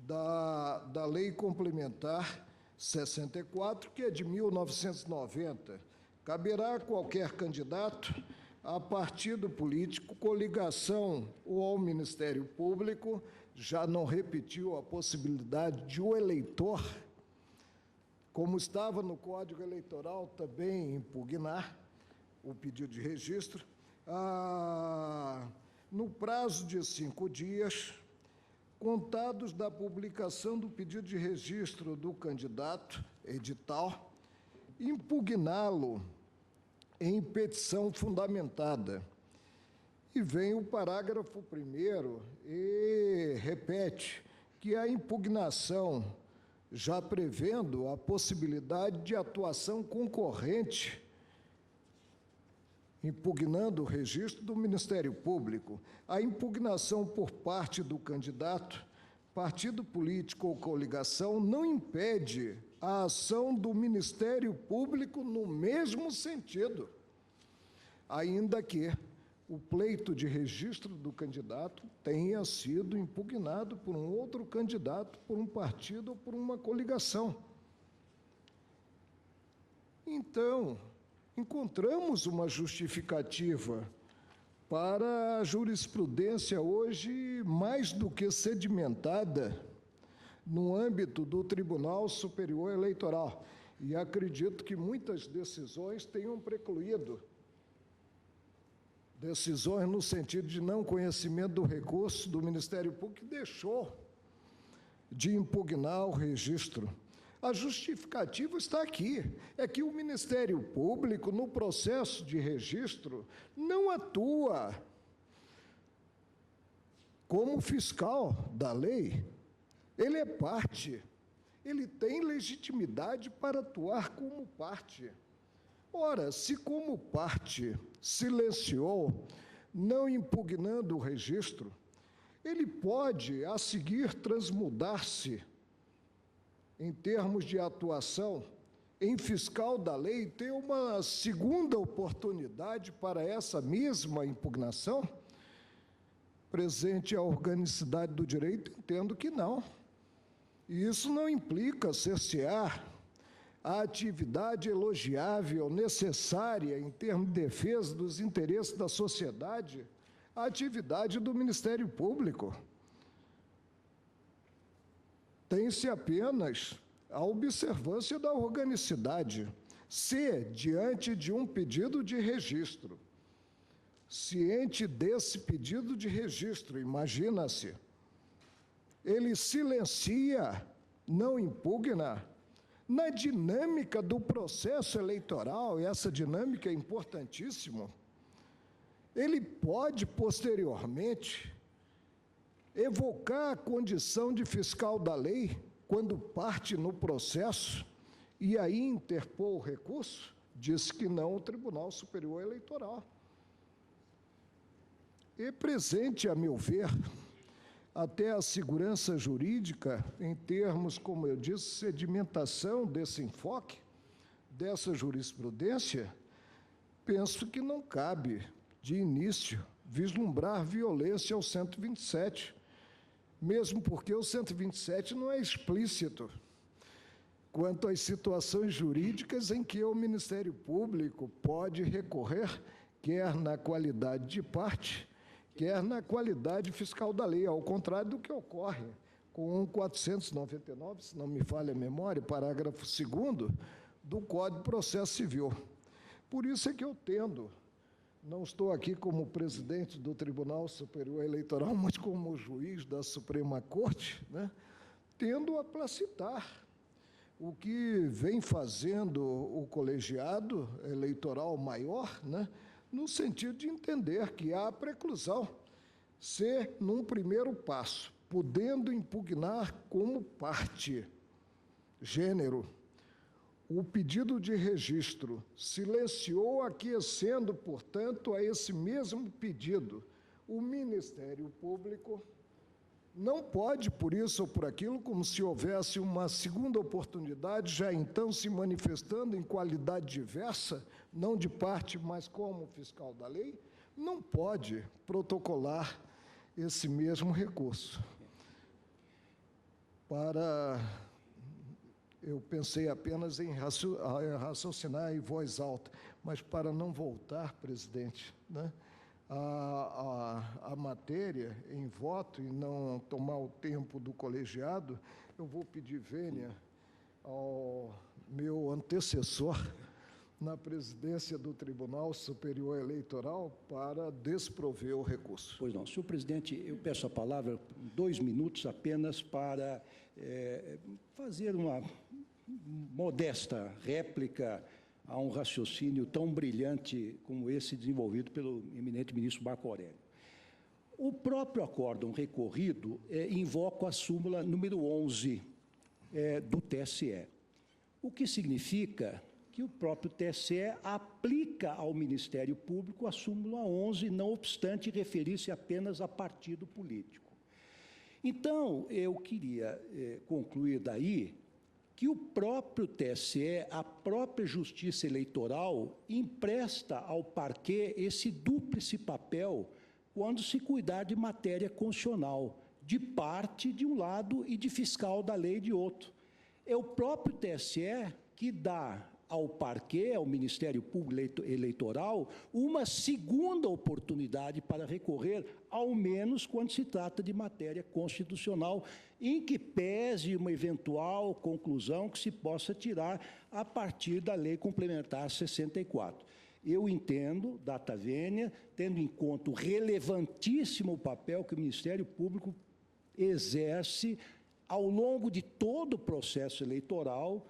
da Lei Complementar 64, que é de 1990. Caberá a qualquer candidato, a partido político, coligação ou ao Ministério Público, já não repetiu a possibilidade de o eleitor, como estava no Código Eleitoral, também impugnar o pedido de registro, no prazo de 5 dias, contados da publicação do pedido de registro do candidato, edital, impugná-lo em petição fundamentada. E vem o parágrafo 1º e repete que a impugnação, já prevendo a possibilidade de atuação concorrente, impugnando o registro do Ministério Público, a impugnação por parte do candidato, partido político ou coligação, não impede a ação do Ministério Público no mesmo sentido, ainda que o pleito de registro do candidato tenha sido impugnado por um outro candidato, por um partido ou por uma coligação. Então, encontramos uma justificativa para a jurisprudência hoje mais do que sedimentada no âmbito do Tribunal Superior Eleitoral. E acredito que muitas decisões tenham precluído, decisões no sentido de não conhecimento do recurso do Ministério Público, que deixou de impugnar o registro. A justificativa está aqui, é que o Ministério Público, no processo de registro, não atua como fiscal da lei. Ele é parte, ele tem legitimidade para atuar como parte. Ora, se como parte silenciou, não impugnando o registro, ele pode, a seguir, transmudar-se em termos de atuação em fiscal da lei, ter uma segunda oportunidade para essa mesma impugnação? Presente a organicidade do direito, entendo que não. E isso não implica cercear a atividade elogiável, necessária em termos de defesa dos interesses da sociedade, a atividade do Ministério Público. Tem-se apenas a observância da organicidade. Se, diante de um pedido de registro, ciente desse pedido de registro, imagina-se, ele silencia, não impugna, na dinâmica do processo eleitoral, e essa dinâmica é importantíssima, ele pode, posteriormente, evocar a condição de fiscal da lei, quando parte no processo, e aí interpor o recurso, diz que não o Tribunal Superior Eleitoral. E presente, a meu ver, até a segurança jurídica, em termos, como eu disse, sedimentação desse enfoque, dessa jurisprudência, penso que não cabe, de início, vislumbrar violência ao 127, mesmo porque o 127 não é explícito quanto às situações jurídicas em que o Ministério Público pode recorrer, quer na qualidade de parte, quer na qualidade fiscal da lei, ao contrário do que ocorre com o 499, se não me falha a memória, parágrafo 2º do Código de Processo Civil. Por isso é que eu tendo, não estou aqui como presidente do Tribunal Superior Eleitoral, mas como juiz da Suprema Corte, né, tendo a placitar o que vem fazendo o colegiado eleitoral maior, né, no sentido de entender que há preclusão, se, num primeiro passo, podendo impugnar como parte, gênero, o pedido de registro, silenciou, aquecendo, portanto, a esse mesmo pedido, o Ministério Público não pode, por isso ou por aquilo, como se houvesse uma segunda oportunidade, já então se manifestando em qualidade diversa, não de parte, mas como fiscal da lei, não pode protocolar esse mesmo recurso. Eu pensei apenas em raciocinar em voz alta, mas para não voltar, presidente, né, a matéria em voto e não tomar o tempo do colegiado, eu vou pedir vênia ao meu antecessor na presidência do Tribunal Superior Eleitoral para desprover o recurso. Pois não. Senhor presidente, eu peço a palavra 2 minutos apenas para fazer uma modesta réplica a um raciocínio tão brilhante como esse desenvolvido pelo eminente ministro Marco Aurélio. O próprio acórdão recorrido invoca a súmula número 11 do TSE, o que significa que o próprio TSE aplica ao Ministério Público a súmula 11, não obstante referir-se apenas a partido político. Então, eu queria concluir daí que o próprio TSE, a própria Justiça Eleitoral, empresta ao parquê esse dúplice papel quando se cuidar de matéria constitucional, de parte de um lado e de fiscal da lei de outro. É o próprio TSE que dá ao parquê, ao Ministério Público Eleitoral, uma segunda oportunidade para recorrer, ao menos quando se trata de matéria constitucional, em que pese uma eventual conclusão que se possa tirar a partir da Lei Complementar 64. Eu entendo, data vênia, tendo em conta o relevantíssimo papel que o Ministério Público exerce ao longo de todo o processo eleitoral,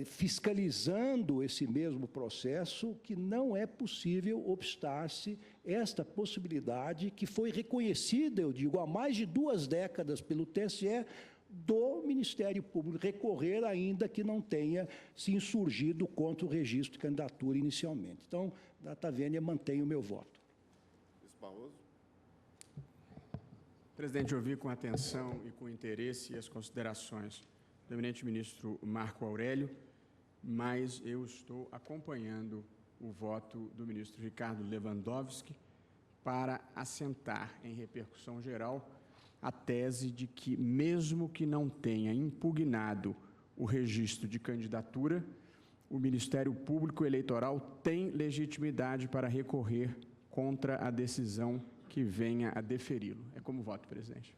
fiscalizando esse mesmo processo, que não é possível obstar-se esta possibilidade que foi reconhecida, eu digo, há mais de 2 décadas pelo TSE, do Ministério Público recorrer, ainda que não tenha se insurgido contra o registro de candidatura inicialmente. Então, data vênia, mantenho o meu voto. Presidente, ouvi com atenção e com interesse as considerações do eminente ministro Marco Aurélio, mas eu estou acompanhando o voto do ministro Ricardo Lewandowski para assentar em repercussão geral a tese de que, mesmo que não tenha impugnado o registro de candidatura, o Ministério Público Eleitoral tem legitimidade para recorrer contra a decisão que venha a deferi-lo. É como voto, presidente.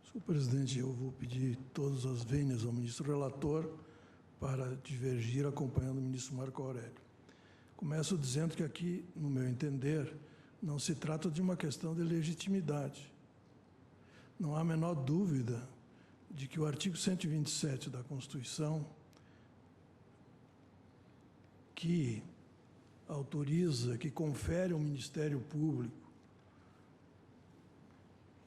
Senhor presidente, eu vou pedir todas as vênias ao ministro relator para divergir acompanhando o ministro Marco Aurélio. Começo dizendo que aqui, no meu entender, não se trata de uma questão de legitimidade. Não há a menor dúvida de que o artigo 127 da Constituição, que autoriza, que confere ao Ministério Público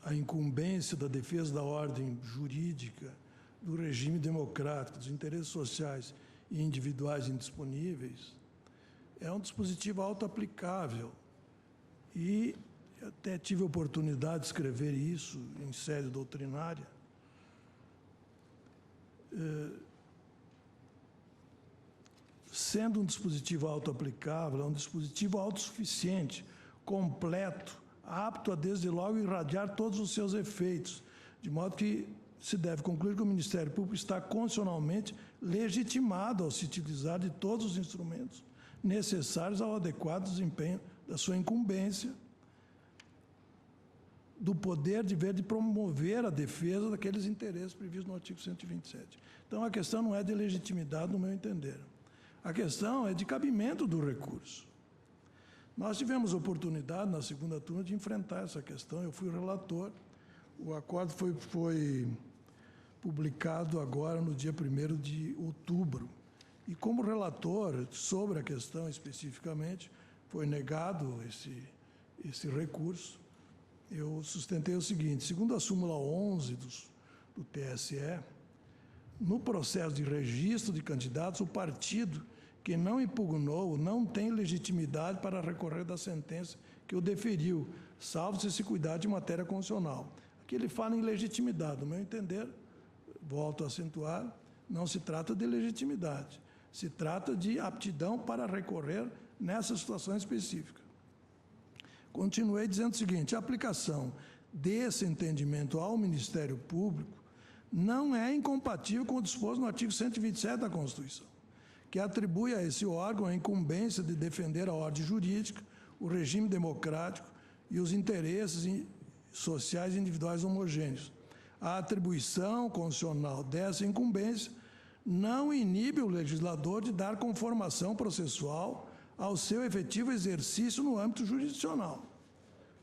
a incumbência da defesa da ordem jurídica, do regime democrático, dos interesses sociais e individuais indisponíveis, é um dispositivo autoaplicável. E até tive a oportunidade de escrever isso em sede doutrinária. Sendo um dispositivo autoaplicável, é um dispositivo autossuficiente, completo, apto a, desde logo, irradiar todos os seus efeitos, de modo que se deve concluir que o Ministério Público está constitucionalmente legitimado ao se utilizar de todos os instrumentos necessários ao adequado desempenho da sua incumbência, do poder de promover a defesa daqueles interesses previstos no artigo 127. Então, a questão não é de legitimidade, no meu entender. A questão é de cabimento do recurso. Nós tivemos oportunidade, na segunda turma, de enfrentar essa questão. Eu fui o relator. O acordo foi publicado agora no dia 1º de outubro. E, como relator sobre a questão especificamente, foi negado esse recurso. Eu sustentei o seguinte: segundo a súmula 11 do TSE, no processo de registro de candidatos, o partido que não impugnou não tem legitimidade para recorrer da sentença que o deferiu, salvo se cuidar de matéria constitucional. Aqui ele fala em legitimidade. No meu entender, volto a acentuar, não se trata de legitimidade, se trata de aptidão para recorrer nessa situação específica. Continuei dizendo o seguinte: a aplicação desse entendimento ao Ministério Público não é incompatível com o disposto no artigo 127 da Constituição, que atribui a esse órgão a incumbência de defender a ordem jurídica, o regime democrático e os interesses sociais individuais homogêneos. A atribuição constitucional dessa incumbência não inibe o legislador de dar conformação processual ao seu efetivo exercício no âmbito jurisdicional.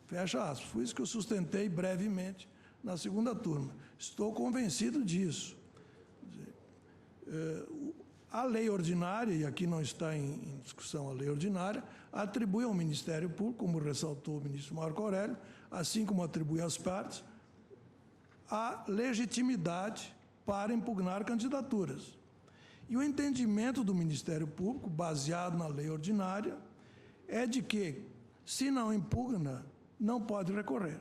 Fecha aspas. Foi isso que eu sustentei brevemente na segunda turma. Estou convencido disso. A lei ordinária, e aqui não está em discussão a lei ordinária, atribui ao Ministério Público, como ressaltou o ministro Marco Aurélio, assim como atribui às partes, a legitimidade para impugnar candidaturas. E o entendimento do Ministério Público, baseado na lei ordinária, é de que, se não impugna, não pode recorrer.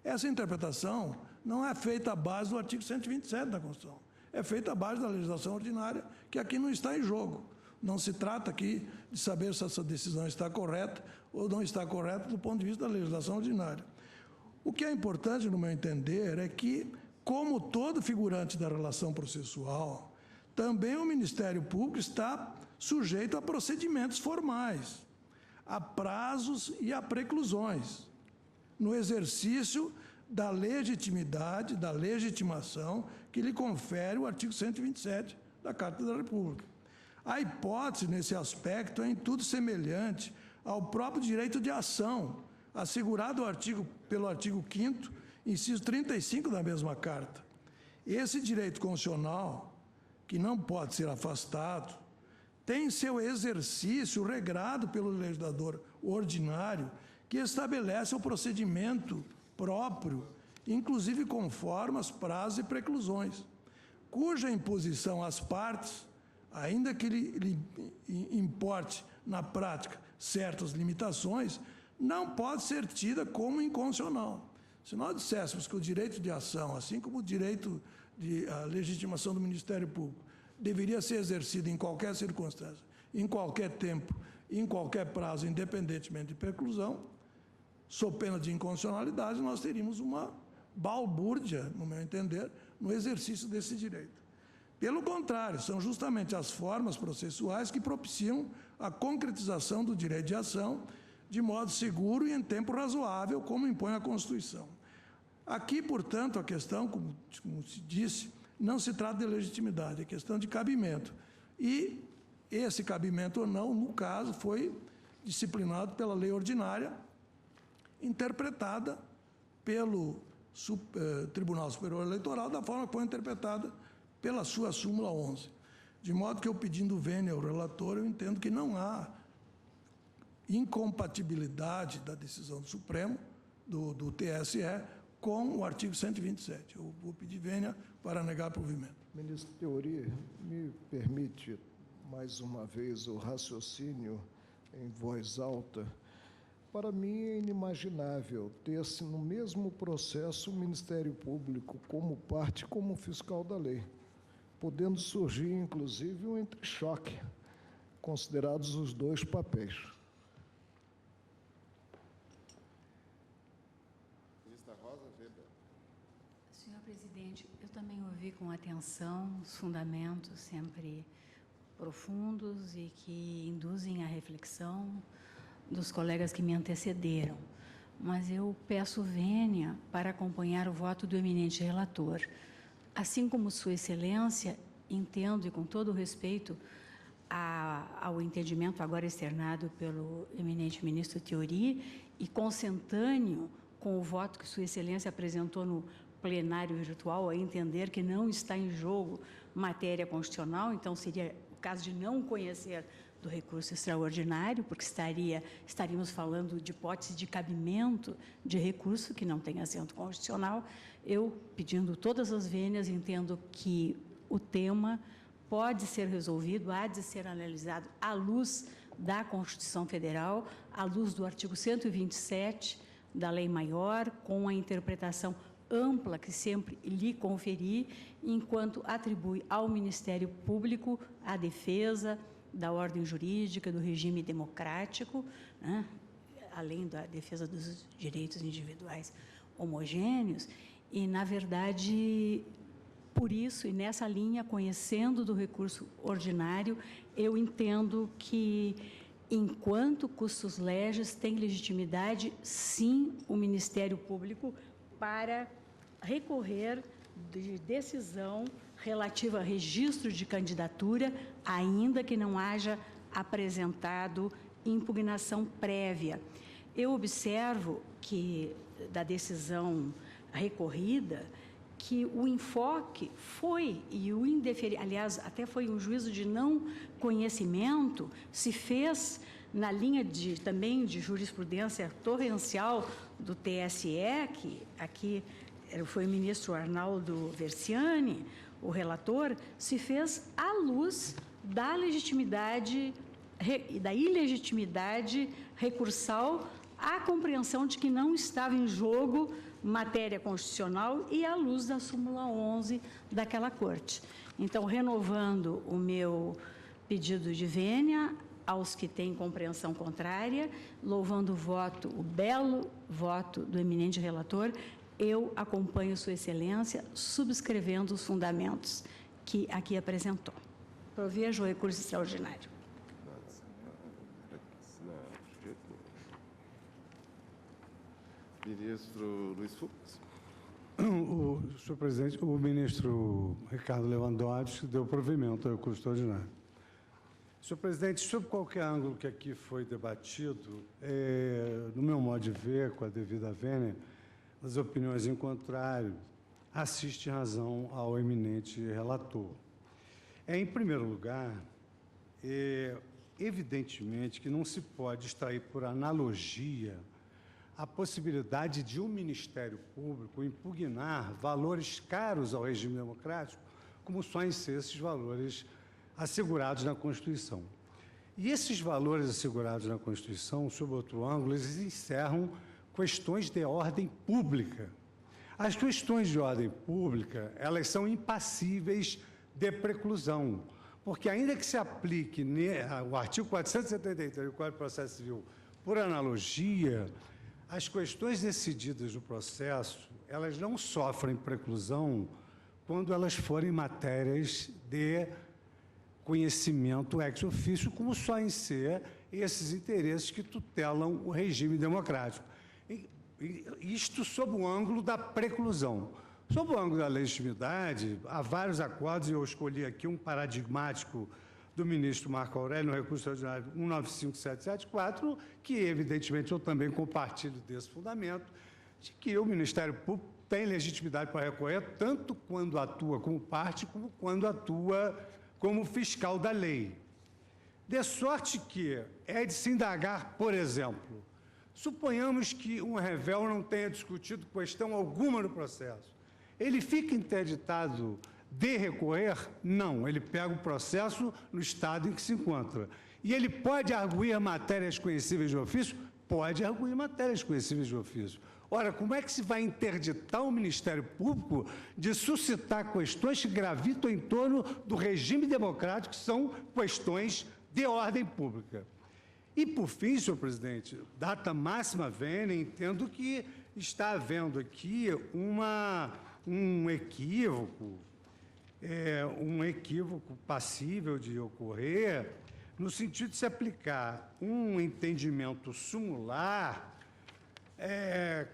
Essa interpretação não é feita à base do artigo 127 da Constituição, é feita à base da legislação ordinária, que aqui não está em jogo. Não se trata aqui de saber se essa decisão está correta ou não está correta do ponto de vista da legislação ordinária. O que é importante, no meu entender, é que, como todo figurante da relação processual, também o Ministério Público está sujeito a procedimentos formais, a prazos e a preclusões, no exercício da legitimidade, da legitimação que lhe confere o artigo 127 da Carta da República. A hipótese, nesse aspecto, é em tudo semelhante ao próprio direito de ação, assegurado pelo artigo 5º, inciso 35 da mesma Carta. Esse direito constitucional, que não pode ser afastado, tem seu exercício regrado pelo legislador ordinário, que estabelece o procedimento próprio, inclusive com formas, prazos e preclusões, cuja imposição às partes, ainda que lhe importe na prática certas limitações, não pode ser tida como inconstitucional. Se nós disséssemos que o direito de ação, assim como o direito de legitimação do Ministério Público, deveria ser exercido em qualquer circunstância, em qualquer tempo, em qualquer prazo, independentemente de preclusão, sob pena de inconstitucionalidade, nós teríamos uma balbúrdia, no meu entender, no exercício desse direito. Pelo contrário, são justamente as formas processuais que propiciam a concretização do direito de ação de modo seguro e em tempo razoável, como impõe a Constituição. Aqui, portanto, a questão, como se disse, não se trata de legitimidade, é questão de cabimento. E esse cabimento ou não, no caso, foi disciplinado pela lei ordinária, interpretada pelo Tribunal Superior Eleitoral da forma que foi interpretada pela sua súmula 11. De modo que eu, pedindo vênia ao relator, eu entendo que não há incompatibilidade da decisão do Supremo, do TSE, com o artigo 127. Eu vou pedir vênia para negar provimento. Ministro Teori, me permite, mais uma vez, o raciocínio em voz alta. Para mim é inimaginável ter-se no mesmo processo o Ministério Público como parte, como fiscal da lei, podendo surgir, inclusive, um entrechoque, considerados os dois papéis. Senhor presidente, eu também ouvi com atenção os fundamentos sempre profundos e que induzem a reflexão dos colegas que me antecederam, mas eu peço vênia para acompanhar o voto do eminente relator. Assim como Sua Excelência, entendo e com todo o respeito ao entendimento agora externado pelo eminente ministro Teori e consentâneo com o voto que Sua Excelência apresentou no plenário virtual, a entender que não está em jogo matéria constitucional, então seria o caso de não conhecer do recurso extraordinário, porque estaríamos falando de hipótese de cabimento de recurso que não tem assento constitucional. Eu, pedindo todas as vênias, entendo que o tema pode ser resolvido, há de ser analisado à luz da Constituição Federal, à luz do artigo 127 da Lei Maior, com a interpretação ampla que sempre lhe conferi, enquanto atribui ao Ministério Público a defesa da ordem jurídica, do regime democrático, né, além da defesa dos direitos individuais homogêneos, e, na verdade, por isso, e nessa linha, conhecendo do recurso ordinário, eu entendo que, enquanto custos legis, tem legitimidade, sim, o Ministério Público para recorrer de decisão relativa a registro de candidatura, ainda que não haja apresentado impugnação prévia. Eu observo que, da decisão recorrida, que o enfoque foi, e o indeferimento, aliás, até foi um juízo de não conhecimento, se fez na linha também de jurisprudência torrencial do TSE, que aqui foi o ministro Arnaldo Versiani, o relator, se fez à luz da legitimidade, da ilegitimidade recursal, à compreensão de que não estava em jogo matéria constitucional e à luz da súmula 11 daquela corte. Então, renovando o meu pedido de vênia aos que têm compreensão contrária, louvando o belo voto do eminente relator, eu acompanho Sua Excelência subscrevendo os fundamentos que aqui apresentou. Provejo o recurso extraordinário. Ministro Luiz Fux. Senhor presidente, o ministro Ricardo Lewandowski deu provimento ao recurso extraordinário. Senhor presidente, sob qualquer ângulo que aqui foi debatido, no meu modo de ver, com a devida vênia, as opiniões em contrário, assiste razão ao eminente relator. Em primeiro lugar, evidentemente que não se pode extrair por analogia a possibilidade de um Ministério Público impugnar valores caros ao regime democrático, como só ser esses valores assegurados na Constituição. E esses valores assegurados na Constituição, sob outro ângulo, eles encerram questões de ordem pública. As questões de ordem pública, elas são impassíveis de preclusão, porque ainda que se aplique o artigo 473 do Código de Processo Civil por analogia, as questões decididas no processo, elas não sofrem preclusão quando elas forem matérias de conhecimento ex officio, como só em ser esses interesses que tutelam o regime democrático. Isto sob o ângulo da preclusão. Sob o ângulo da legitimidade, há vários acordos, e eu escolhi aqui um paradigmático do ministro Marco Aurélio, no recurso extraordinário 195774, que, evidentemente, eu também compartilho desse fundamento, de que o Ministério Público tem legitimidade para recorrer, tanto quando atua como parte, como quando atua como fiscal da lei. De sorte que é de se indagar, por exemplo, suponhamos que um réu não tenha discutido questão alguma no processo. Ele fica interditado de recorrer? Não, ele pega o processo no estado em que se encontra. E ele pode arguir matérias conhecíveis de ofício? Pode arguir matérias conhecíveis de ofício. Ora, como é que se vai interditar o Ministério Público de suscitar questões que gravitam em torno do regime democrático, que são questões de ordem pública? E, por fim, senhor presidente, data máxima vênia, entendo que está havendo aqui um equívoco passível de ocorrer, no sentido de se aplicar um entendimento sumular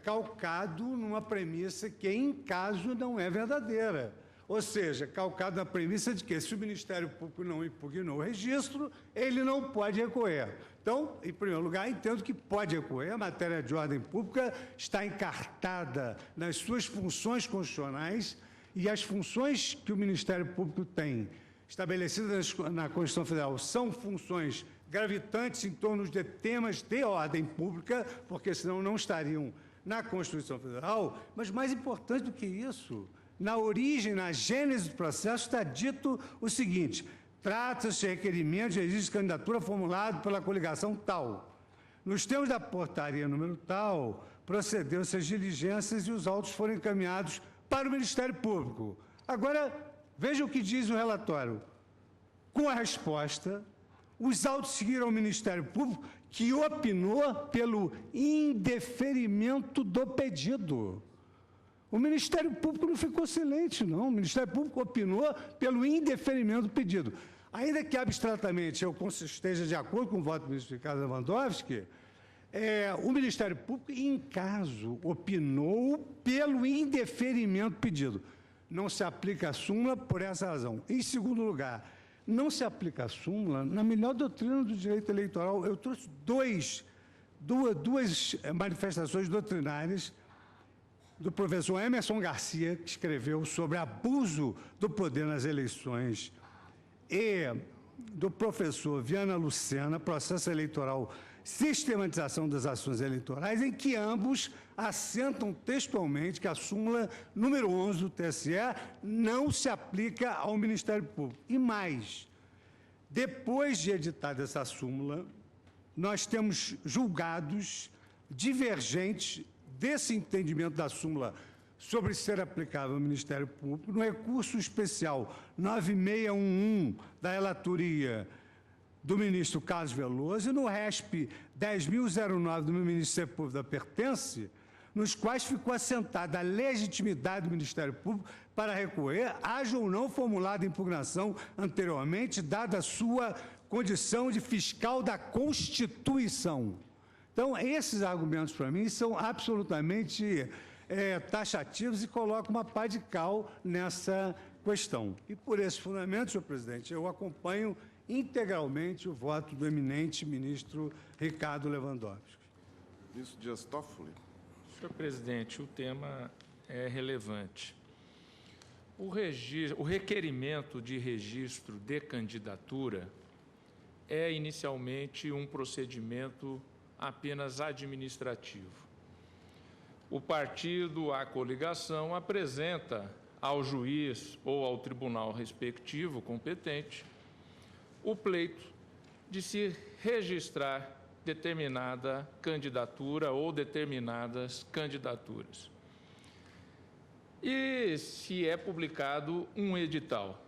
calcado numa premissa que, em caso, não é verdadeira. Ou seja, calcado na premissa de que, se o Ministério Público não impugnou o registro, ele não pode recorrer. Então, em primeiro lugar, entendo que pode recorrer. A matéria de ordem pública está encartada nas suas funções constitucionais, e as funções que o Ministério Público tem estabelecidas na Constituição Federal são funções gravitantes em torno de temas de ordem pública, porque senão não estariam na Constituição Federal, mas mais importante do que isso, na origem, na gênese do processo, está dito o seguinte: trata-se de requerimento de registro de candidatura formulado pela coligação tal. Nos termos da portaria número tal, procedeu-se as diligências e os autos foram encaminhados para o Ministério Público. Agora, veja o que diz o relatório. Com a resposta, os autos seguiram ao Ministério Público, que opinou pelo indeferimento do pedido. O Ministério Público não ficou silente, não. O Ministério Público opinou pelo indeferimento do pedido. Ainda que abstratamente eu esteja de acordo com o voto do ministro Ricardo Lewandowski, o Ministério Público, em caso, opinou pelo indeferimento pedido. não se aplica a súmula por essa razão. Em segundo lugar, não se aplica a súmula na melhor doutrina do direito eleitoral. Eu trouxe duas manifestações doutrinárias do professor Emerson Garcia, que escreveu sobre abuso do poder nas eleições, e do professor Viana Lucena, Processo Eleitoral, Sistematização das Ações Eleitorais, em que ambos assentam textualmente que a súmula número 11 do TSE não se aplica ao Ministério Público. E mais, depois de editada essa súmula, nós temos julgados divergentes desse entendimento da súmula sobre ser aplicável ao Ministério Público, no recurso especial 9611 da relatoria do ministro Carlos Veloso e no RESP 10.009 do Ministério Público da Pertence, nos quais ficou assentada a legitimidade do Ministério Público para recorrer, haja ou não formulada impugnação anteriormente, dada a sua condição de fiscal da Constituição. Então, esses argumentos, para mim, são absolutamente taxativos e colocam uma pá de cal nessa questão. E, por esse fundamento, senhor presidente, eu acompanho integralmente o voto do eminente ministro Ricardo Lewandowski. Ministro Dias Toffoli. Senhor presidente, o tema é relevante. O requerimento de registro de candidatura é inicialmente um procedimento apenas administrativo. O partido, a coligação, apresenta ao juiz ou ao tribunal respectivo competente o pleito de se registrar determinada candidatura ou determinadas candidaturas. E se é publicado um edital.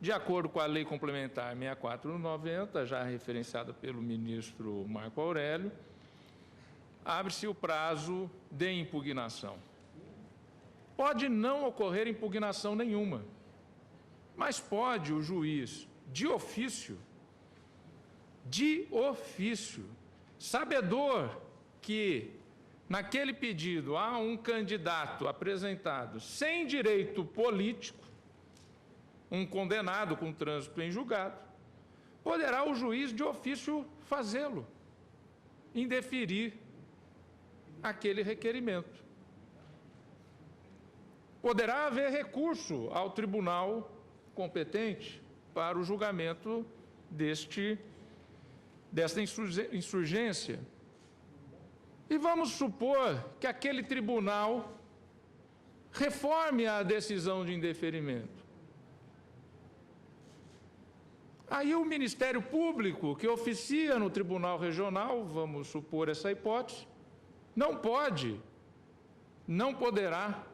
De acordo com a Lei Complementar 6490, já referenciada pelo ministro Marco Aurélio, abre-se o prazo de impugnação. Pode não ocorrer impugnação nenhuma, mas pode o juiz, de ofício, sabedor que naquele pedido há um candidato apresentado sem direito político, um condenado com trânsito em julgado, poderá o juiz de ofício fazê-lo, indeferir aquele requerimento. Poderá haver recurso ao tribunal competente para o julgamento desta insurgência. E vamos supor que aquele tribunal reforme a decisão de indeferimento. Aí o Ministério Público, que oficia no Tribunal Regional, vamos supor essa hipótese, não poderá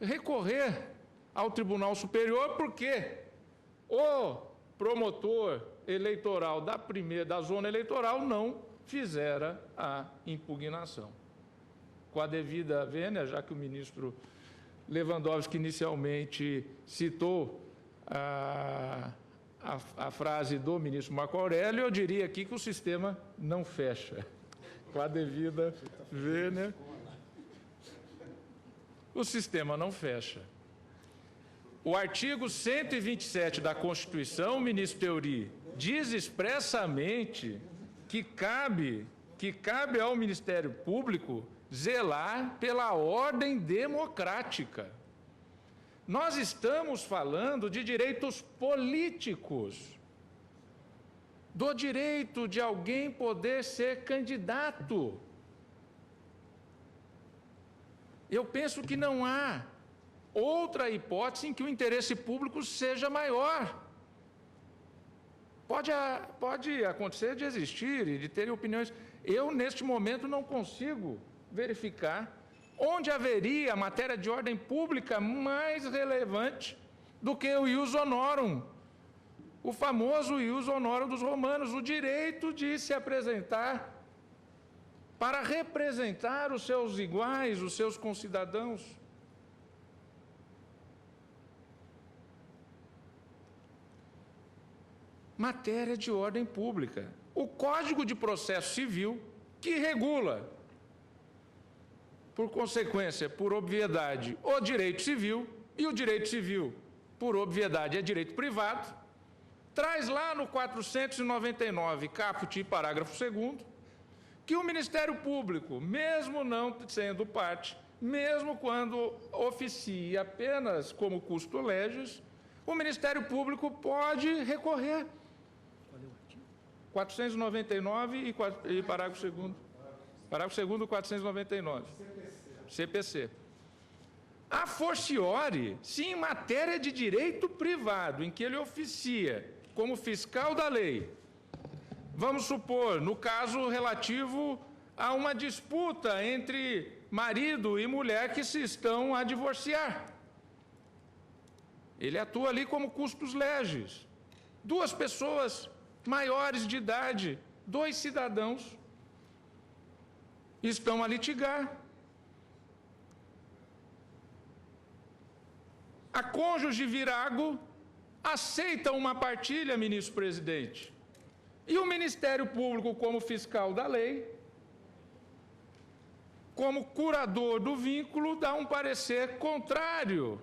recorrer ao Tribunal Superior, porque o promotor eleitoral da zona eleitoral não fizera a impugnação. Com a devida vênia, já que o ministro Lewandowski inicialmente citou a frase do ministro Marco Aurélio, eu diria aqui que o sistema não fecha. Com a devida vênia, o sistema não fecha. O artigo 127 da Constituição, ministro Teori, diz expressamente que cabe ao Ministério Público zelar pela ordem democrática. Nós estamos falando de direitos políticos, do direito de alguém poder ser candidato. Eu penso que não há outra hipótese em que o interesse público seja maior. Pode acontecer de existir e de terem opiniões. Eu, neste momento, não consigo verificar onde haveria matéria de ordem pública mais relevante do que o ius honorum, o famoso ius honorum dos romanos, o direito de se apresentar para representar os seus iguais, os seus concidadãos. Matéria de ordem pública. O Código de Processo Civil, que regula, por consequência, por obviedade, o direito civil, e o direito civil, por obviedade, é direito privado, traz lá no 499, caput e parágrafo 2º, que o Ministério Público, mesmo não sendo parte, mesmo quando oficia apenas como custo legis, o Ministério Público pode recorrer. 499 e parágrafo 2º. Parágrafo 2º, 499. CPC. A fortiori, se em matéria de direito privado, em que ele oficia como fiscal da lei, vamos supor, no caso relativo a uma disputa entre marido e mulher que se estão a divorciar. Ele atua ali como custos legis. Duas pessoas maiores de idade, 2 cidadãos, estão a litigar. A cônjuge virago aceita uma partilha, ministro presidente, e o Ministério Público, como fiscal da lei, como curador do vínculo, dá um parecer contrário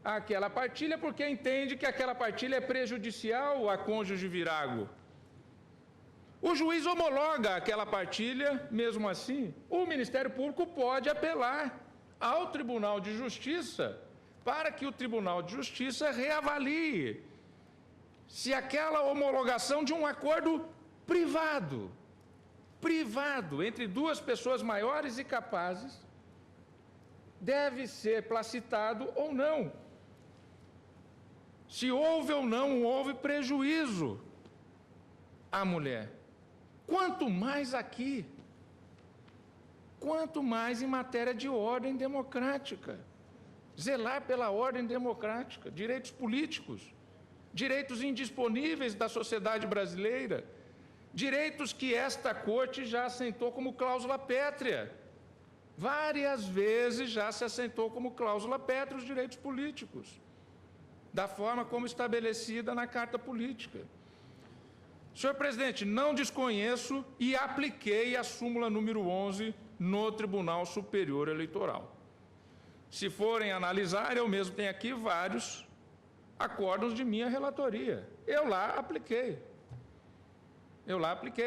àquela partilha, porque entende que aquela partilha é prejudicial à cônjuge virago. O juiz homologa aquela partilha, mesmo assim, o Ministério Público pode apelar ao Tribunal de Justiça para que o Tribunal de Justiça reavalie se aquela homologação de um acordo privado, entre duas pessoas maiores e capazes, deve ser placitado ou não. Se houve ou não houve prejuízo à mulher. Quanto mais aqui, quanto mais em matéria de ordem democrática. Zelar pela ordem democrática, direitos políticos, direitos indisponíveis da sociedade brasileira, direitos que esta Corte já assentou como cláusula pétrea. Várias vezes já se assentou como cláusula pétrea os direitos políticos, da forma como estabelecida na Carta Política. Senhor presidente, não desconheço e apliquei a súmula número 11 no Tribunal Superior Eleitoral. Se forem analisar, eu mesmo tenho aqui vários acórdãos de minha relatoria. Eu lá apliquei.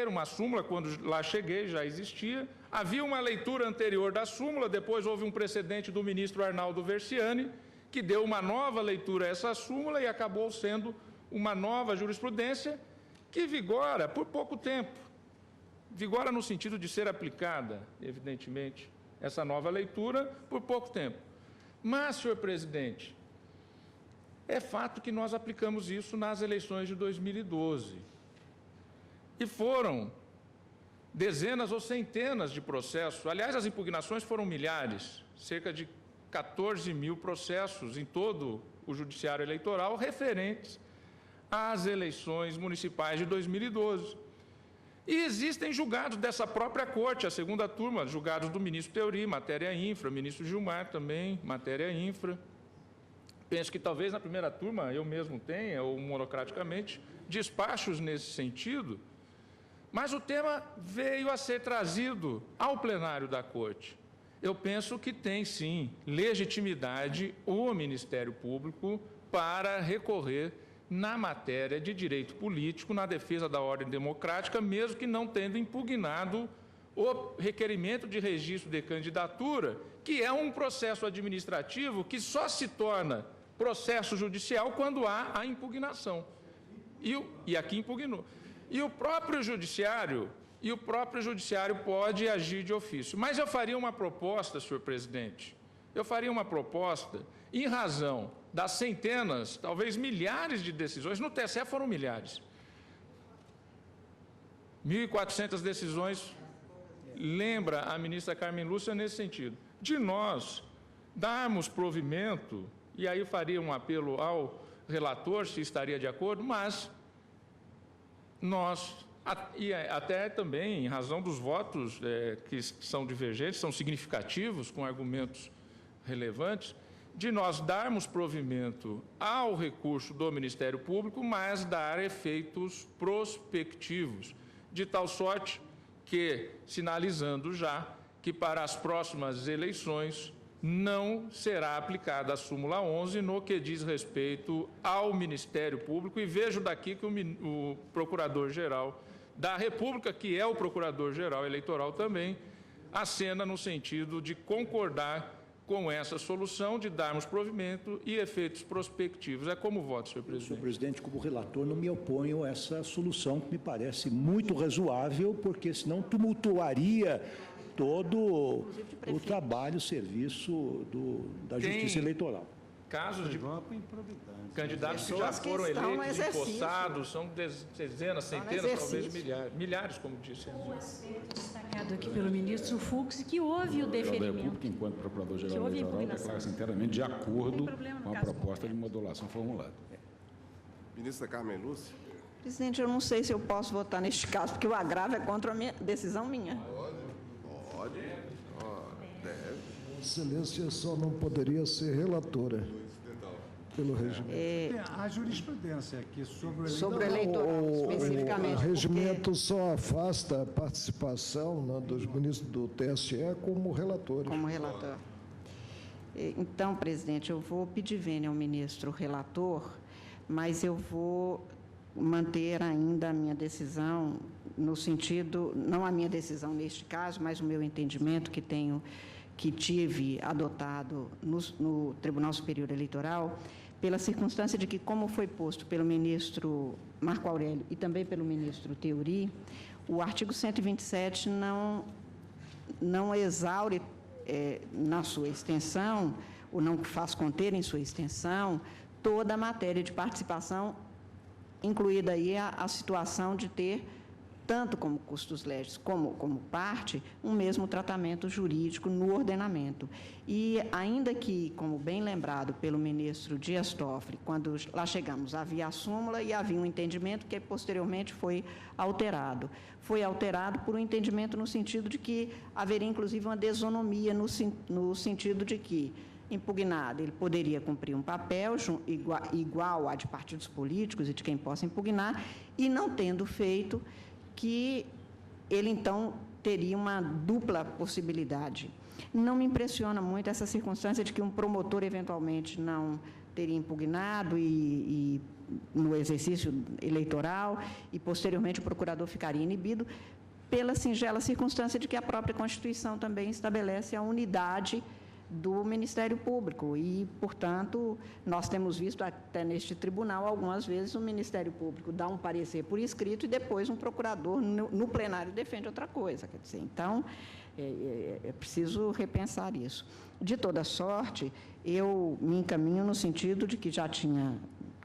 Uma súmula, quando lá cheguei, já existia. Havia uma leitura anterior da súmula, depois houve um precedente do ministro Arnaldo Versiani, que deu uma nova leitura a essa súmula e acabou sendo uma nova jurisprudência que vigora por pouco tempo. Vigora no sentido de ser aplicada, evidentemente, essa nova leitura por pouco tempo. Mas, senhor presidente, é fato que nós aplicamos isso nas eleições de 2012. E foram dezenas ou centenas de processos. Aliás, as impugnações foram milhares, cerca de 14 mil processos em todo o judiciário eleitoral referentes às eleições municipais de 2012. E existem julgados dessa própria Corte, a segunda turma, julgados do ministro Teori, matéria infra, ministro Gilmar também, matéria infra. Penso que talvez na primeira turma eu mesmo tenha, ou monocraticamente, despachos nesse sentido, mas o tema veio a ser trazido ao plenário da Corte. Eu penso que tem, sim, legitimidade o Ministério Público para recorrer na matéria de direito político, na defesa da ordem democrática, mesmo que não tendo impugnado o requerimento de registro de candidatura, que é um processo administrativo que só se torna processo judicial quando há a impugnação. E aqui impugnou. E o próprio judiciário pode agir de ofício. Mas eu faria uma proposta, senhor presidente, em razão das centenas, talvez milhares de decisões, no TSE foram milhares, 1.400 decisões, lembra a ministra Carmen Lúcia nesse sentido, de nós darmos provimento, e aí eu faria um apelo ao relator, se estaria de acordo, mas nós, e até também em razão dos votos que são divergentes, são significativos, com argumentos relevantes, de nós darmos provimento ao recurso do Ministério Público, mas dar efeitos prospectivos, de tal sorte que, sinalizando já que para as próximas eleições não será aplicada a súmula 11 no que diz respeito ao Ministério Público, e vejo daqui que o Procurador-Geral da República, que é o Procurador-Geral Eleitoral também, acena no sentido de concordar com essa solução, de darmos provimento e efeitos prospectivos. É como voto, senhor presidente. Senhor presidente, como relator, não me oponho a essa solução, que me parece muito razoável, porque senão tumultuaria todo o trabalho, o serviço da Justiça Eleitoral. Casos de candidatos que já foram eleitos, empossados, são dezenas, centenas, talvez milhares, como disse. Um aspecto destacado aqui pelo ministro Fux, que houve o deferimento. Enquanto Procurador-Geral Eleitoral, declara-se inteiramente de acordo com a proposta de modulação formulada. Ministra Carmen Lúcia. Presidente, eu não sei se eu posso votar neste caso, porque o agravo é contra a decisão minha. Pode. Deve. Excelência só não poderia ser relatora pelo regimento. A jurisprudência aqui sobre o eleitoral, especificamente. O regimento só afasta a participação, né, dos ministros do TSE como relatores. Como relator. Então, presidente, eu vou pedir vênia ao ministro relator, mas eu vou manter ainda a minha decisão no sentido, não a minha decisão neste caso, mas o meu entendimento que tive adotado no Tribunal Superior Eleitoral, pela circunstância de que, como foi posto pelo ministro Marco Aurélio e também pelo ministro Theory, o artigo 127 não exaure na sua extensão, ou não faz conter em sua extensão, toda a matéria de participação, incluída aí a situação de ter, tanto como custos legis como parte, um mesmo tratamento jurídico no ordenamento. E ainda que, como bem lembrado pelo ministro Dias Toffoli, quando lá chegamos, havia a súmula e havia um entendimento que posteriormente foi alterado. Foi alterado por um entendimento no sentido de que haveria, inclusive, uma desonomia no sentido de que, impugnado, ele poderia cumprir um papel igual a de partidos políticos e de quem possa impugnar, e não tendo feito, que ele, então, teria uma dupla possibilidade. Não me impressiona muito essa circunstância de que um promotor, eventualmente, não teria impugnado e no exercício eleitoral e, posteriormente, o procurador ficaria inibido, pela singela circunstância de que a própria Constituição também estabelece a unidade do Ministério Público e, portanto, nós temos visto até neste tribunal, algumas vezes, o Ministério Público dá um parecer por escrito e depois um procurador no plenário defende outra coisa. Quer dizer, então, é preciso repensar isso. De toda sorte, eu me encaminho no sentido de que já tinha,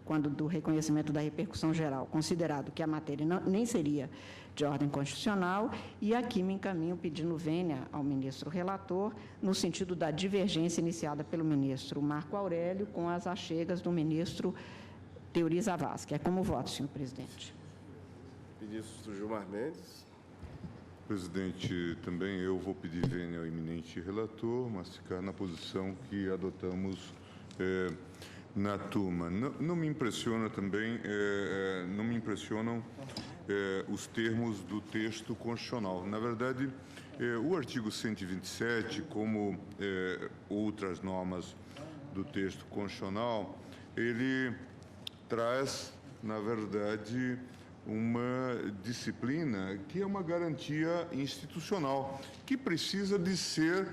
quando do reconhecimento da repercussão geral, considerado que a matéria nem seria de ordem constitucional, e aqui me encaminho pedindo vênia ao ministro relator, no sentido da divergência iniciada pelo ministro Marco Aurélio com as achegas do ministro Theory Zavascki. É como voto, senhor presidente. Ministro Gilmar Mendes. Presidente, também eu vou pedir vênia ao eminente relator, mas ficar na posição que adotamos na turma. Não me impressiona também, não me impressionam os termos do texto constitucional. Na verdade, o artigo 127, como outras normas do texto constitucional, ele traz, na verdade, uma disciplina que é uma garantia institucional, que precisa de ser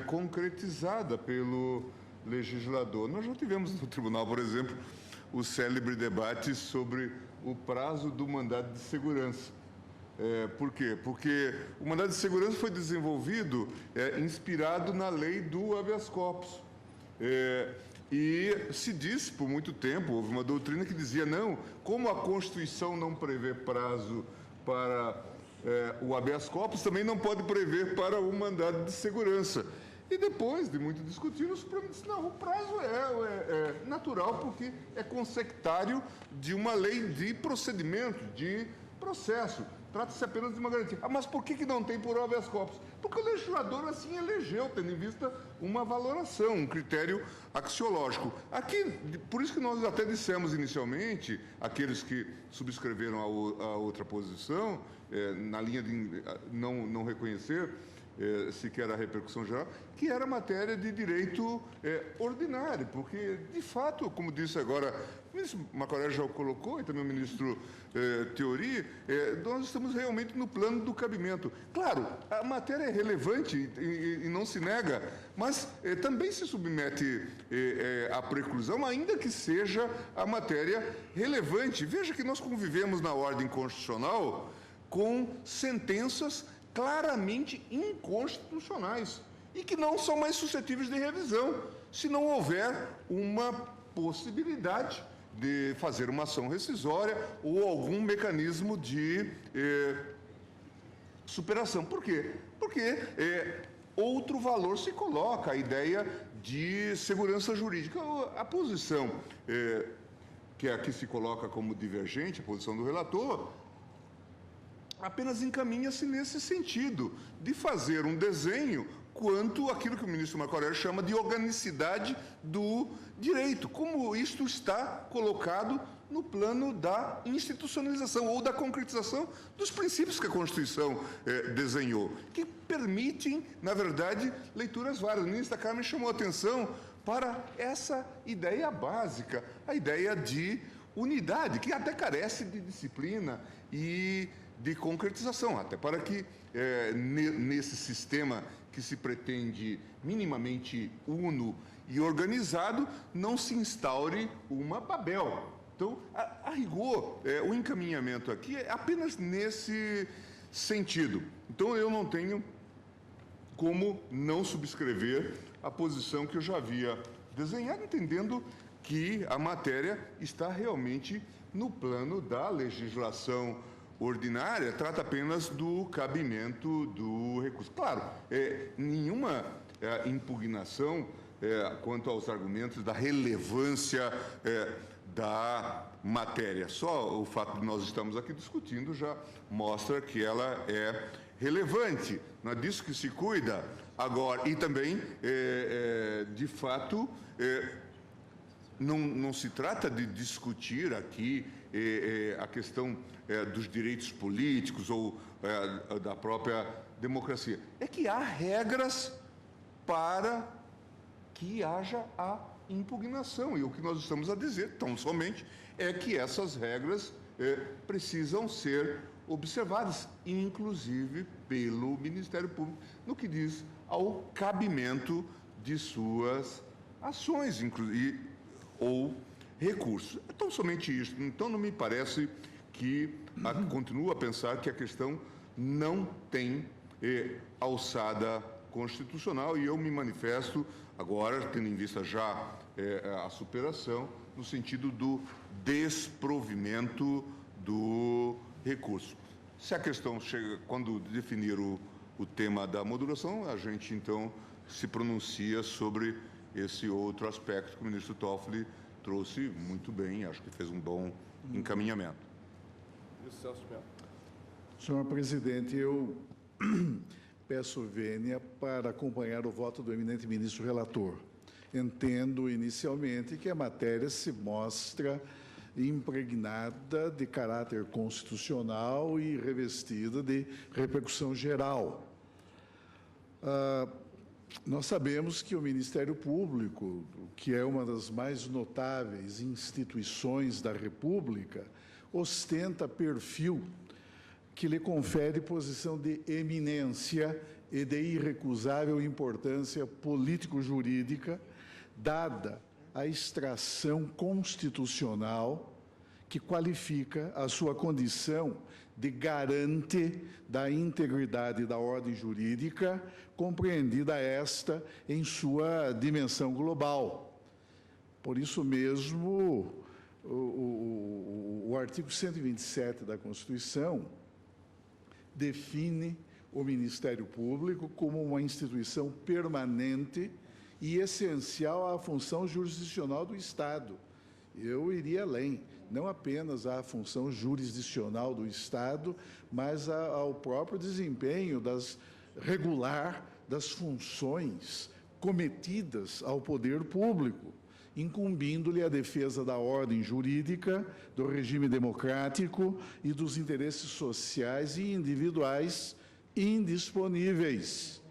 concretizada pelo legislador. Nós já tivemos no tribunal, por exemplo, o célebre debate sobre o prazo do mandado de segurança. Por quê? Porque o mandado de segurança foi desenvolvido inspirado na lei do habeas corpus. E se disse por muito tempo, houve uma doutrina que dizia, não, como a Constituição não prevê prazo para o habeas corpus, também não pode prever para o mandado de segurança. E depois de muito discutir, o Supremo disse, não, o prazo é natural, porque é consectário de uma lei de procedimento, de processo. Trata-se apenas de uma garantia. Mas por que não tem por habeas corpus? Porque o legislador assim elegeu, tendo em vista uma valoração, um critério axiológico. Aqui, por isso que nós até dissemos inicialmente, aqueles que subscreveram a outra posição, na linha de não reconhecer, sequer a repercussão geral, que era matéria de direito ordinário, porque, de fato, como disse agora, o ministro Marco Aurélio já colocou, e também o ministro Theory, nós estamos realmente no plano do cabimento. Claro, a matéria é relevante e não se nega, mas também se submete à preclusão, ainda que seja a matéria relevante. Veja que nós convivemos na ordem constitucional com sentenças claramente inconstitucionais e que não são mais suscetíveis de revisão, se não houver uma possibilidade de fazer uma ação rescisória ou algum mecanismo de superação. Por quê? Porque outro valor se coloca, a ideia de segurança jurídica. A posição que aqui se coloca como divergente, a posição do relator, apenas encaminha-se nesse sentido, de fazer um desenho quanto àquilo que o ministro Marco Aurélio chama de organicidade do direito, como isto está colocado no plano da institucionalização ou da concretização dos princípios que a Constituição desenhou, que permitem, na verdade, leituras várias. A ministra Carmen chamou a atenção para essa ideia básica, a ideia de unidade, que até carece de disciplina e de concretização, até para que nesse sistema que se pretende minimamente uno e organizado, não se instaure uma Babel. Então, a rigor, o encaminhamento aqui é apenas nesse sentido. Então, eu não tenho como não subscrever a posição que eu já havia desenhado, entendendo que a matéria está realmente no plano da legislação ordinária, trata apenas do cabimento do recurso. Claro, nenhuma impugnação quanto aos argumentos da relevância da matéria. Só o fato de nós estarmos aqui discutindo já mostra que ela é relevante. Não é disso que se cuida agora. E também, de fato, não se trata de discutir aqui a questão dos direitos políticos ou da própria democracia. É que há regras para que haja a impugnação. E o que nós estamos a dizer, tão somente, é que essas regras precisam ser observadas, inclusive pelo Ministério Público, no que diz ao cabimento de suas ações ou recursos. É tão somente isso. Então, não me parece que continuo a pensar que a questão não tem alçada constitucional, e eu me manifesto agora, tendo em vista já a superação, no sentido do desprovimento do recurso. Se a questão chega, quando definir o tema da modulação, a gente então se pronuncia sobre esse outro aspecto que o ministro Toffoli trouxe muito bem, acho que fez um bom encaminhamento. Senhor presidente, eu peço vênia para acompanhar o voto do eminente ministro relator. Entendo inicialmente que a matéria se mostra impregnada de caráter constitucional e revestida de repercussão geral. Nós sabemos que o Ministério Público, que é uma das mais notáveis instituições da República, ostenta perfil que lhe confere posição de eminência e de irrecusável importância político-jurídica, dada a extração constitucional que qualifica a sua condição de garante da integridade da ordem jurídica, compreendida esta em sua dimensão global. Por isso mesmo, o artigo 127 da Constituição define o Ministério Público como uma instituição permanente e essencial à função jurisdicional do Estado. Eu iria além, não apenas à função jurisdicional do Estado, mas ao próprio desempenho regular das funções cometidas ao poder público, incumbindo-lhe a defesa da ordem jurídica, do regime democrático e dos interesses sociais e individuais indisponíveis.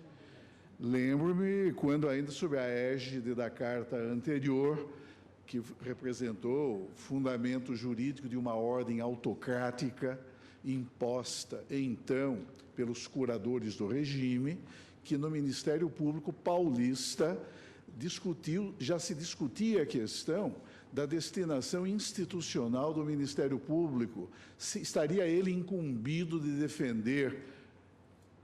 Lembro-me quando ainda sob a égide da carta anterior, que representou o fundamento jurídico de uma ordem autocrática imposta, então, pelos curadores do regime, que no Ministério Público paulista já se discutia a questão da destinação institucional do Ministério Público. Estaria ele incumbido de defender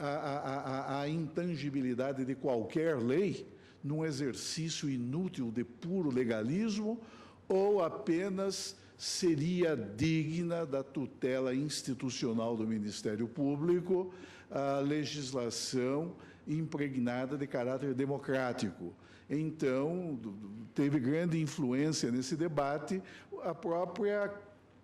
a intangibilidade de qualquer lei num exercício inútil de puro legalismo, ou apenas seria digna da tutela institucional do Ministério Público a legislação impregnada de caráter democrático. Então, teve grande influência nesse debate a própria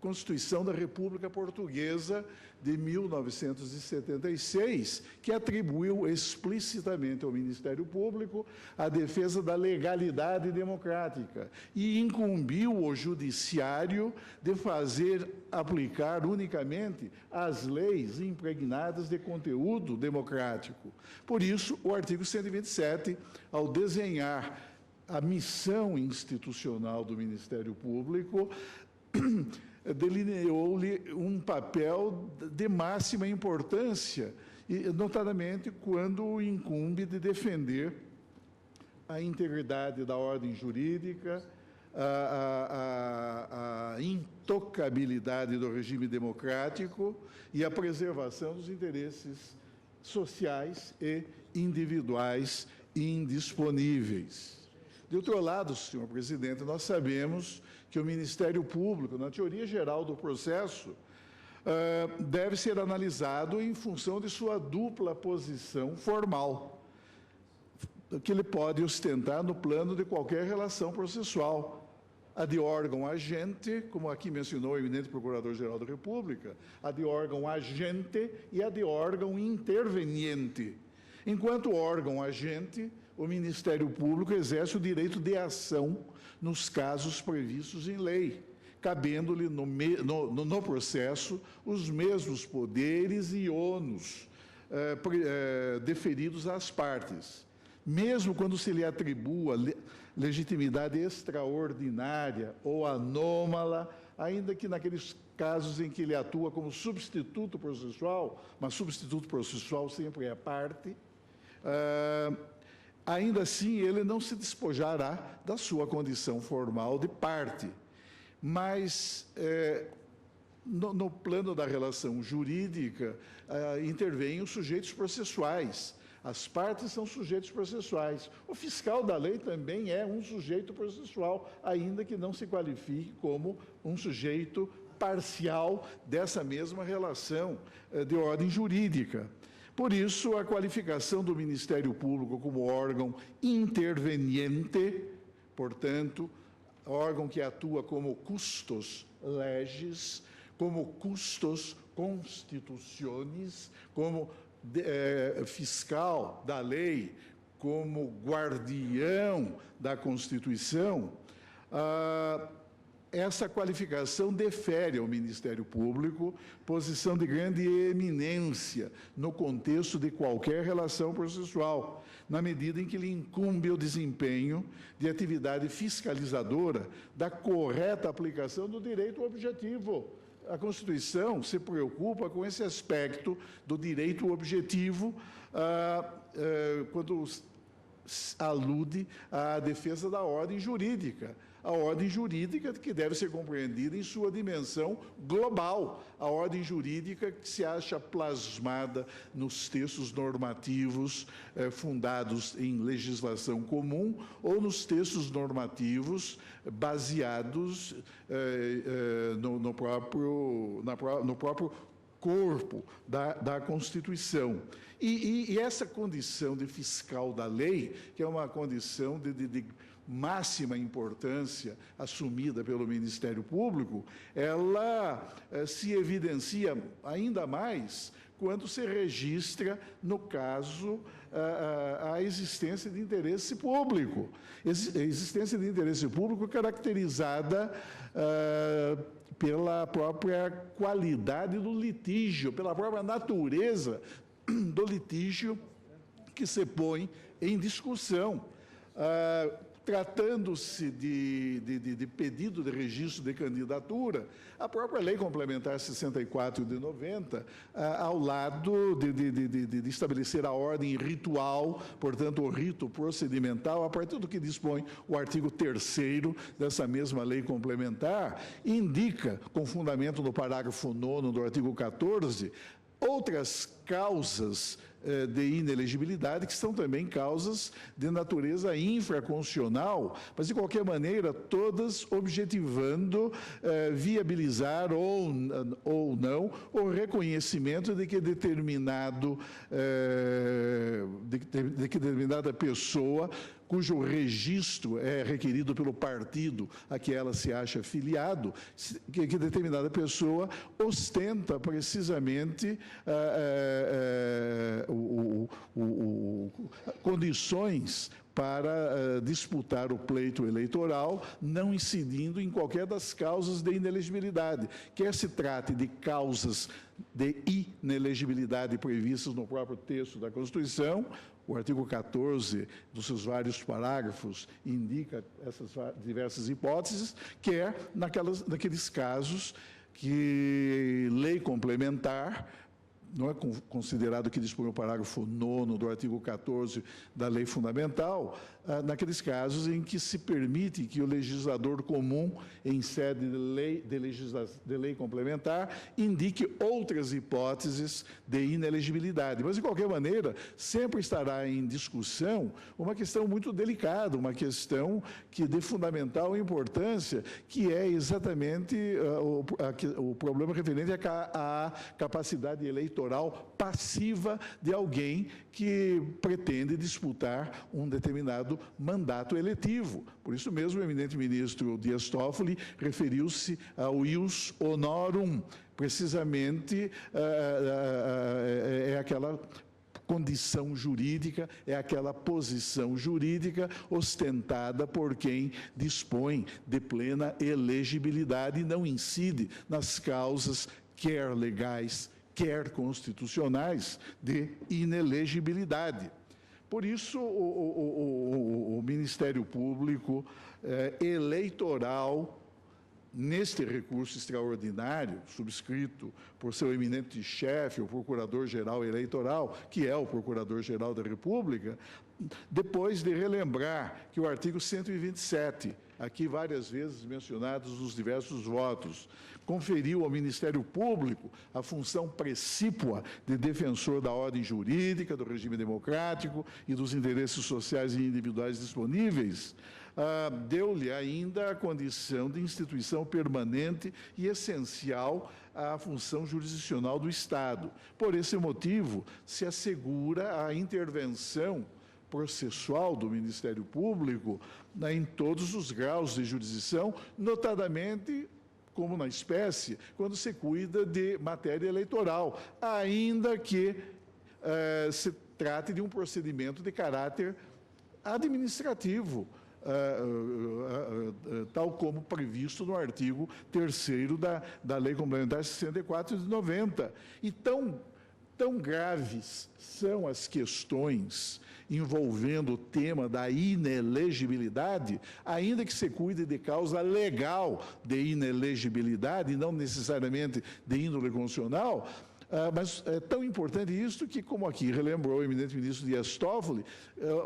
Constituição da República Portuguesa de 1976, que atribuiu explicitamente ao Ministério Público a defesa da legalidade democrática e incumbiu o Judiciário de fazer aplicar unicamente as leis impregnadas de conteúdo democrático. Por isso, o artigo 127, ao desenhar a missão institucional do Ministério Público, delineou-lhe um papel de máxima importância, notadamente quando incumbe de defender a integridade da ordem jurídica, a intocabilidade do regime democrático e a preservação dos interesses sociais e individuais indisponíveis. De outro lado, senhor presidente, nós sabemos que o Ministério Público, na teoria geral do processo, deve ser analisado em função de sua dupla posição formal, que ele pode ostentar no plano de qualquer relação processual. A de órgão agente, como aqui mencionou o eminente Procurador-Geral da República, a de órgão agente e a de órgão interveniente. Enquanto órgão agente, o Ministério Público exerce o direito de ação nos casos previstos em lei, cabendo-lhe no processo os mesmos poderes e ônus deferidos às partes. Mesmo quando se lhe atribua legitimidade extraordinária ou anômala, ainda que naqueles casos em que ele atua como substituto processual, mas substituto processual sempre é parte, ainda assim ele não se despojará da sua condição formal de parte. Mas, no plano da relação jurídica, intervêm os sujeitos processuais. As partes são sujeitos processuais. O fiscal da lei também é um sujeito processual, ainda que não se qualifique como um sujeito parcial dessa mesma relação de ordem jurídica. Por isso, a qualificação do Ministério Público como órgão interveniente, portanto, órgão que atua como custos legis, como custos constitutionis, como fiscal da lei, como guardião da Constituição, essa qualificação defere ao Ministério Público posição de grande eminência no contexto de qualquer relação processual, na medida em que lhe incumbe o desempenho de atividade fiscalizadora da correta aplicação do direito objetivo. A Constituição se preocupa com esse aspecto do direito objetivo quando alude à defesa da ordem jurídica. A ordem jurídica que deve ser compreendida em sua dimensão global. A ordem jurídica que se acha plasmada nos textos normativos fundados em legislação comum ou nos textos normativos baseados no próprio corpo da Constituição. E essa condição de fiscal da lei, que é uma condição de máxima importância assumida pelo Ministério Público, ela se evidencia ainda mais quando se registra, no caso, a existência de interesse público. Existência de interesse público caracterizada pela própria qualidade do litígio, pela própria natureza do litígio que se põe em discussão. Tratando-se de pedido de registro de candidatura, a própria Lei Complementar 64 de 90, ao lado de estabelecer a ordem ritual, portanto, o rito procedimental, a partir do que dispõe o artigo 3º dessa mesma lei complementar, indica, com fundamento no parágrafo 9º do artigo 14, outras causas de inelegibilidade, que são também causas de natureza infraconstitucional, mas, de qualquer maneira, todas objetivando viabilizar ou não o reconhecimento de que determinada pessoa cujo registro é requerido pelo partido a que ela se acha filiado, que determinada pessoa ostenta precisamente condições para disputar o pleito eleitoral, não incidindo em qualquer das causas de inelegibilidade, quer se trate de causas de inelegibilidade previstas no próprio texto da Constituição. O artigo 14, dos seus vários parágrafos, indica essas diversas hipóteses, quer naqueles casos que lei complementar, não é considerado que dispõe o parágrafo 9º do artigo 14 da Lei Fundamental, naqueles casos em que se permite que o legislador comum, em sede de lei complementar, indique outras hipóteses de inelegibilidade. Mas, de qualquer maneira, sempre estará em discussão uma questão muito delicada, uma questão de fundamental importância, que é exatamente o problema referente à capacidade eleitoral passiva de alguém que pretende disputar um determinado mandato eletivo. Por isso mesmo, o eminente ministro Dias Toffoli referiu-se ao ius honorum, precisamente é aquela condição jurídica, é aquela posição jurídica ostentada por quem dispõe de plena elegibilidade e não incide nas causas, quer legais, quer constitucionais, de inelegibilidade. Por isso, o Ministério Público Eleitoral, neste recurso extraordinário, subscrito por seu eminente chefe, o Procurador-Geral Eleitoral, que é o Procurador-Geral da República, depois de relembrar que o artigo 127, aqui várias vezes mencionados nos diversos votos, conferiu ao Ministério Público a função precípua de defensor da ordem jurídica, do regime democrático e dos interesses sociais e individuais disponíveis, deu-lhe ainda a condição de instituição permanente e essencial à função jurisdicional do Estado. Por esse motivo, se assegura a intervenção processual do Ministério Público em todos os graus de jurisdição, notadamente, como na espécie, quando se cuida de matéria eleitoral, ainda que se trate de um procedimento de caráter administrativo, tal como previsto no artigo 3º da Lei Complementar 64 de 90. E tão graves são as questões envolvendo o tema da inelegibilidade, ainda que se cuide de causa legal de inelegibilidade, não necessariamente de índole constitucional, mas é tão importante isso que, como aqui relembrou o eminente ministro Dias Toffoli,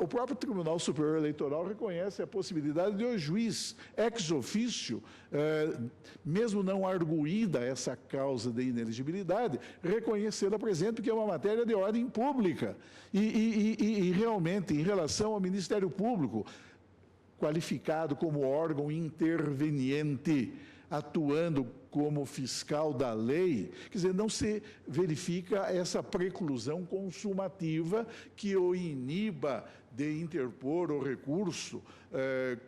o próprio Tribunal Superior Eleitoral reconhece a possibilidade de o juiz, ex officio, mesmo não arguída essa causa de inelegibilidade, reconhecê-la presente, porque é uma matéria de ordem pública. E realmente, em relação ao Ministério Público, qualificado como órgão interveniente, atuando como fiscal da lei, quer dizer, não se verifica essa preclusão consumativa que o iniba de interpor o recurso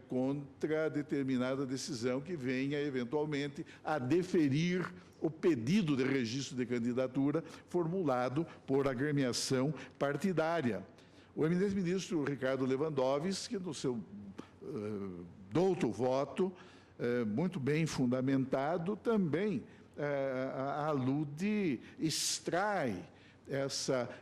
contra determinada decisão que venha, eventualmente, a deferir o pedido de registro de candidatura formulado por agremiação partidária. O eminente ministro Ricardo Lewandowski, no seu douto voto, muito bem fundamentado, também extrai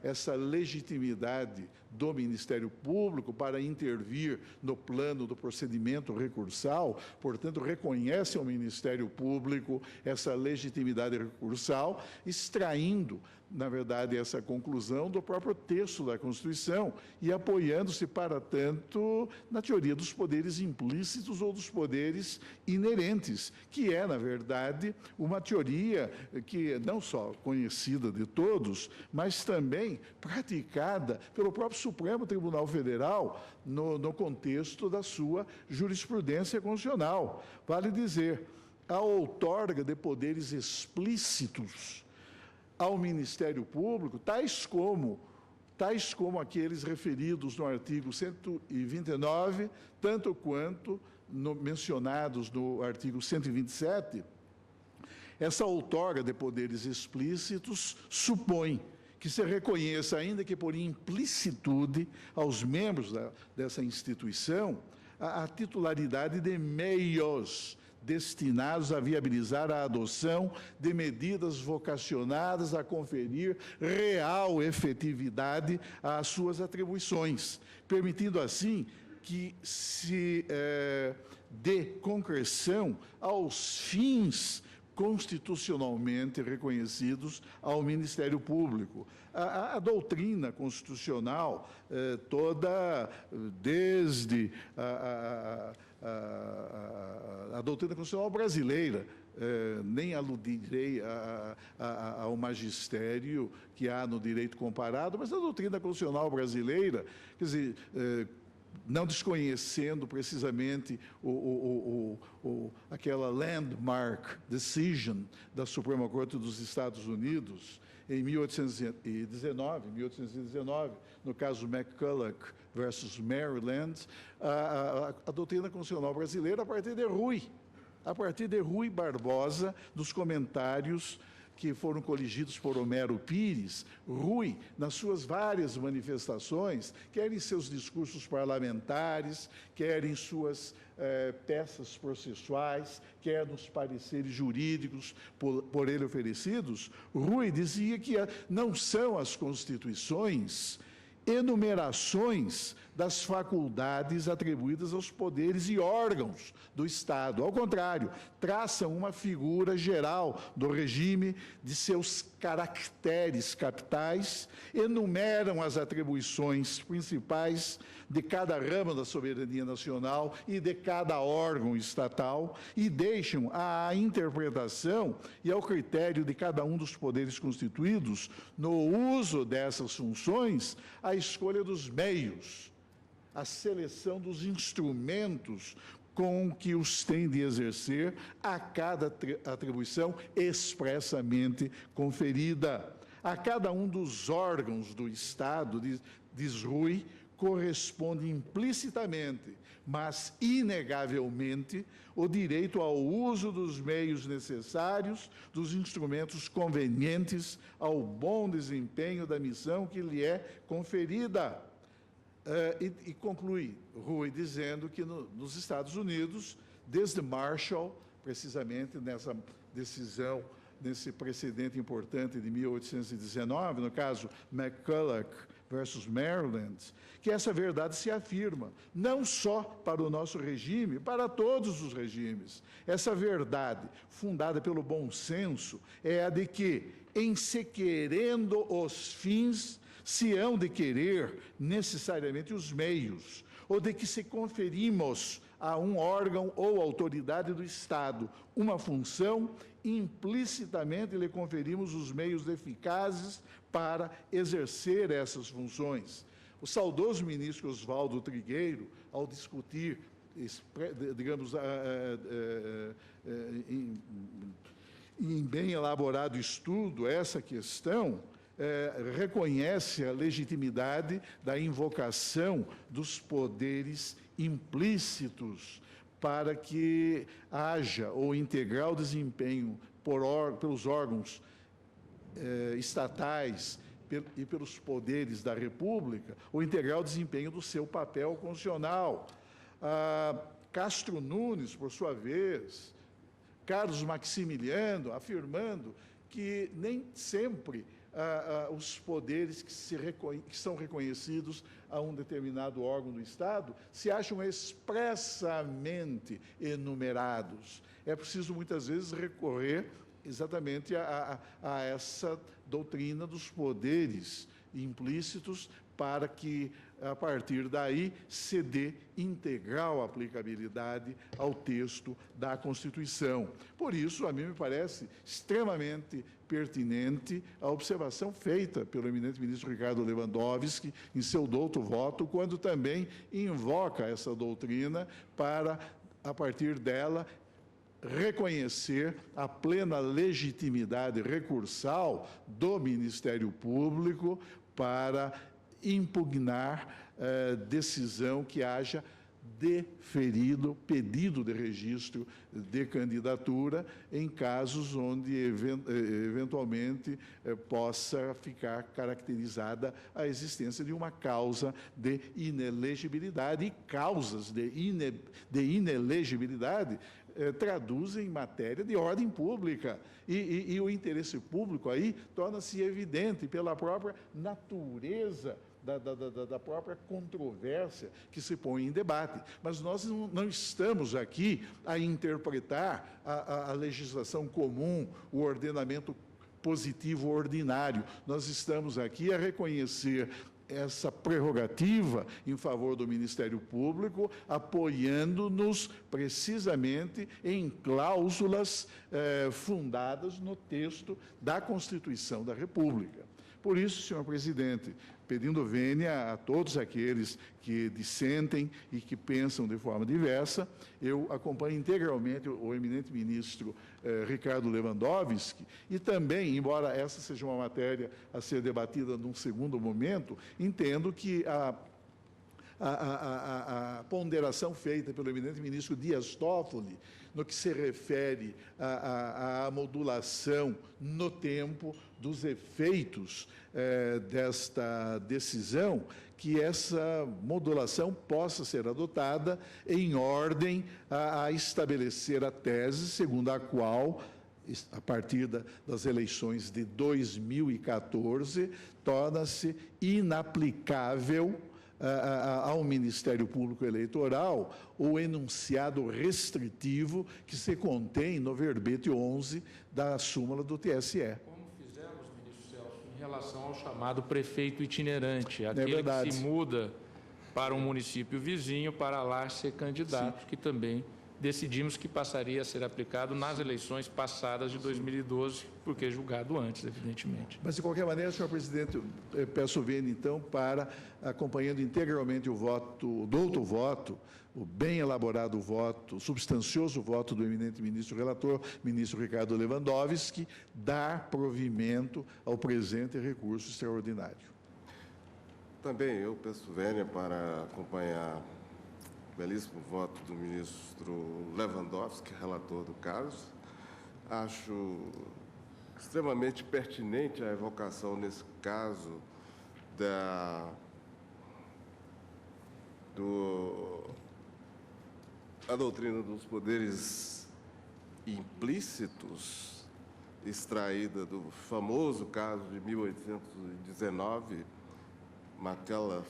essa legitimidade do Ministério Público para intervir no plano do procedimento recursal, portanto, reconhece ao Ministério Público essa legitimidade recursal, extraindo, na verdade, essa conclusão do próprio texto da Constituição e apoiando-se, para tanto, na teoria dos poderes implícitos ou dos poderes inerentes, que é, na verdade, uma teoria que não só conhecida de todos, mas também praticada pelo próprio Supremo Tribunal Federal no contexto da sua jurisprudência constitucional. Vale dizer, a outorga de poderes explícitos ao Ministério Público, tais como aqueles referidos no artigo 129, tanto quanto mencionados no artigo 127, essa outorga de poderes explícitos supõe que se reconheça, ainda que por implicitude, aos membros dessa instituição, a titularidade de meios destinados a viabilizar a adoção de medidas vocacionadas a conferir real efetividade às suas atribuições, permitindo assim que se dê concreção aos fins constitucionalmente reconhecidos ao Ministério Público. A doutrina constitucional toda, desde a doutrina constitucional brasileira, nem aludirei ao magistério que há no direito comparado, mas a doutrina constitucional brasileira, quer dizer, não desconhecendo precisamente aquela landmark decision da Suprema Corte dos Estados Unidos, em 1819, no caso McCulloch versus Maryland, a doutrina constitucional brasileira, a partir de Rui Barbosa, dos comentários que foram coligidos por Homero Pires, Rui, nas suas várias manifestações, quer em seus discursos parlamentares, quer em suas peças processuais, quer nos pareceres jurídicos por ele oferecidos, Rui dizia que não são as constituições enumerações das faculdades atribuídas aos poderes e órgãos do Estado. Ao contrário, traçam uma figura geral do regime de seus caracteres capitais, enumeram as atribuições principais de cada ramo da soberania nacional e de cada órgão estatal e deixam à interpretação e ao critério de cada um dos poderes constituídos, no uso dessas funções, a escolha dos meios, a seleção dos instrumentos com que os tem de exercer a cada atribuição expressamente conferida. A cada um dos órgãos do Estado, diz Rui, corresponde implicitamente, mas inegavelmente, o direito ao uso dos meios necessários, dos instrumentos convenientes ao bom desempenho da missão que lhe é conferida. E conclui Rui dizendo que nos Estados Unidos, desde Marshall, precisamente nessa decisão, nesse precedente importante de 1819, no caso McCulloch versus Maryland, que essa verdade se afirma, não só para o nosso regime, para todos os regimes. Essa verdade, fundada pelo bom senso, é a de que, em se querendo os fins, se hão de querer necessariamente os meios, ou de que se conferimos a um órgão ou autoridade do Estado uma função, implicitamente lhe conferimos os meios eficazes para exercer essas funções. O saudoso ministro Oswaldo Trigueiro, ao discutir, digamos, em bem elaborado estudo essa questão, reconhece a legitimidade da invocação dos poderes implícitos para que haja o integral desempenho pelos órgãos estatais e pelos poderes da República, o integral desempenho do seu papel constitucional. Castro Nunes, por sua vez, Carlos Maximiliano, afirmando que nem sempre os poderes que são reconhecidos a um determinado órgão do Estado se acham expressamente enumerados. É preciso, muitas vezes, recorrer exatamente a essa doutrina dos poderes implícitos para que, a partir daí, se dê integral aplicabilidade ao texto da Constituição. Por isso, a mim me parece extremamente pertinente a observação feita pelo eminente ministro Ricardo Lewandowski em seu douto voto, quando também invoca essa doutrina para, a partir dela, reconhecer a plena legitimidade recursal do Ministério Público para impugnar decisão que haja deferido pedido de registro de candidatura em casos onde eventualmente possa ficar caracterizada a existência de uma causa de inelegibilidade, e causas de inelegibilidade traduzem matéria de ordem pública, e o interesse público aí torna-se evidente pela própria natureza da própria controvérsia que se põe em debate. Mas nós não estamos aqui a interpretar a legislação comum, o ordenamento positivo ordinário. Nós estamos aqui a reconhecer essa prerrogativa em favor do Ministério Público, apoiando-nos precisamente em cláusulas fundadas no texto da Constituição da República. Por isso, senhor presidente, pedindo vênia a todos aqueles que dissentem e que pensam de forma diversa, eu acompanho integralmente o eminente ministro Ricardo Lewandowski, e também, embora essa seja uma matéria a ser debatida num segundo momento, entendo que a ponderação feita pelo eminente ministro Dias Toffoli, no que se refere à modulação no tempo dos efeitos desta decisão, que essa modulação possa ser adotada em ordem a estabelecer a tese segundo a qual, a partir das eleições de 2014, torna-se inaplicável ao Ministério Público Eleitoral o enunciado restritivo que se contém no verbete 11 da súmula do TSE. Como fizemos, ministro Celso, em relação ao chamado prefeito itinerante, aquele que se muda para um município vizinho para lá ser candidato, que também decidimos que passaria a ser aplicado nas eleições passadas de 2012, porque julgado antes, evidentemente. Mas, de qualquer maneira, senhor presidente, peço vênia, então, para, acompanhando integralmente o voto, o douto voto, o bem elaborado voto, o substancioso voto do eminente ministro relator, ministro Ricardo Lewandowski, dar provimento ao presente recurso extraordinário. Também eu peço vênia para acompanhar belíssimo voto do ministro Lewandowski, relator do caso. Acho extremamente pertinente a evocação, nesse caso, da doutrina dos poderes implícitos, extraída do famoso caso de 1819, McCulloch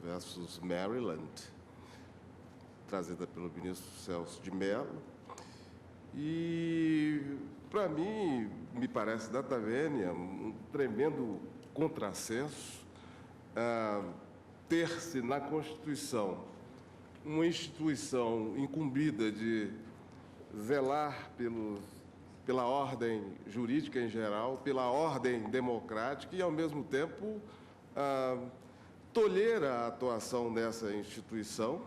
versus Maryland, trazida pelo ministro Celso de Mello. E, para mim, me parece, data vênia, um tremendo contrassenso ter-se na Constituição uma instituição incumbida de zelar pela ordem jurídica em geral, pela ordem democrática e, ao mesmo tempo, tolher a atuação dessa instituição,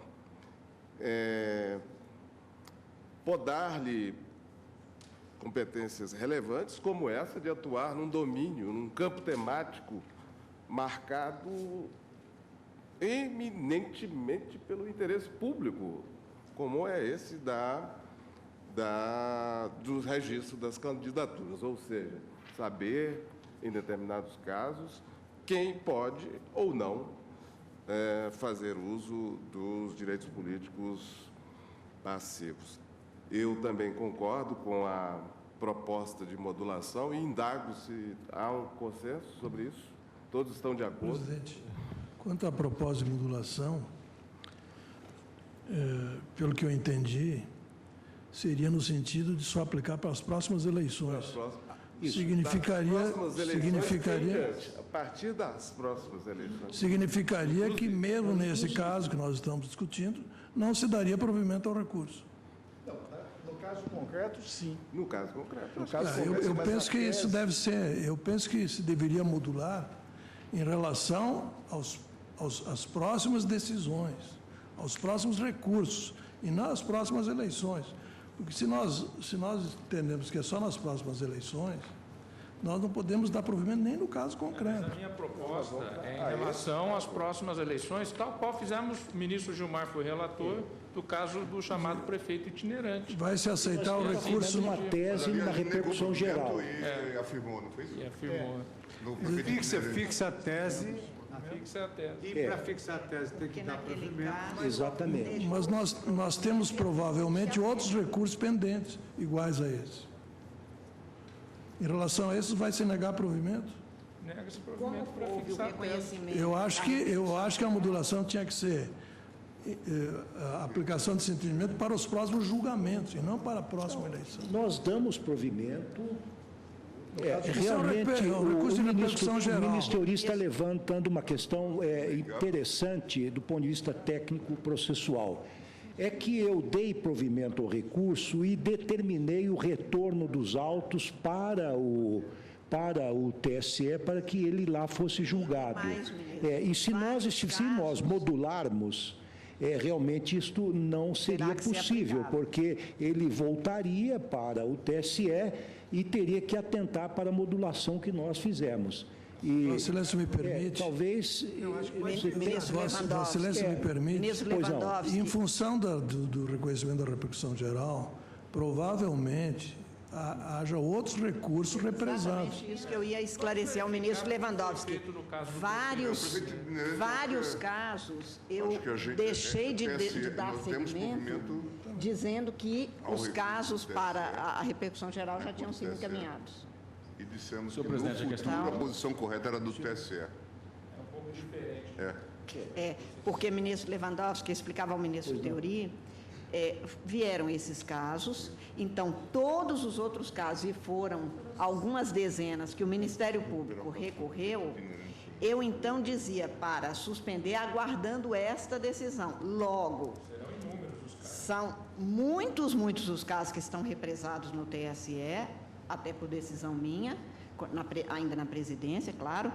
podar-lhe competências relevantes, como essa de atuar num domínio, num campo temático marcado eminentemente pelo interesse público, como é esse do registro das candidaturas, ou seja, saber, em determinados casos, quem pode ou não fazer uso dos direitos políticos passivos. Eu também concordo com a proposta de modulação e indago se há um consenso sobre isso. Todos estão de acordo? Presidente, quanto à proposta de modulação, pelo que eu entendi, seria no sentido de só aplicar para as próximas eleições. Significaria a partir das próximas eleições. Significaria que, mesmo nesse caso que nós estamos discutindo, não se daria provimento ao recurso. Não, no caso concreto, sim. No caso concreto. Eu penso que isso deve ser, eu penso que se deveria modular em relação às próximas decisões, aos próximos recursos, e não às próximas eleições. Porque se nós entendemos que é só nas próximas eleições, nós não podemos dar provimento nem no caso concreto. Mas a minha proposta é em relação às próximas eleições, tal qual fizemos, o ministro Gilmar foi relator do caso do chamado prefeito itinerante. Vai se aceitar o recurso numa tese e numa repercussão geral. E afirmou, não foi isso? E afirmou. Fixa a tese. Fixa a tese. E para fixar a tese tem que dar provimento. Exatamente. Mas nós temos provavelmente outros recursos pendentes, iguais a esse. Em relação a esses, vai se negar provimento? Nega-se provimento para fixar a tese. Eu acho que a modulação tinha que ser a aplicação de entendimento para os próximos julgamentos, e não para a próxima eleição. Nós damos provimento. Realmente, o ministro está levantando uma questão interessante do ponto de vista técnico-processual. É que eu dei provimento ao recurso e determinei o retorno dos autos para o TSE, para que ele lá fosse julgado. E se nós modularmos, realmente isto não seria possível, porque ele voltaria para o TSE e teria que atentar para a modulação que nós fizemos. Vossa Excelência me permite. Talvez. Vossa Excelência me permite. Em função do reconhecimento da repercussão geral, provavelmente haja outros recursos represados. Exatamente isso que eu ia esclarecer ao ministro Lewandowski. Vários casos eu deixei de dar seguimento, dizendo que os casos para a repercussão geral já tinham sido encaminhados. E dissemos que, no futuro, a posição correta era do TSE. É um pouco diferente. Porque o ministro Lewandowski explicava ao ministro Teori, vieram esses casos, então todos os outros casos, e foram algumas dezenas que o Ministério Público recorreu, eu então dizia para suspender aguardando esta decisão. Logo, são muitos os casos que estão represados no TSE, até por decisão minha, ainda na presidência, claro,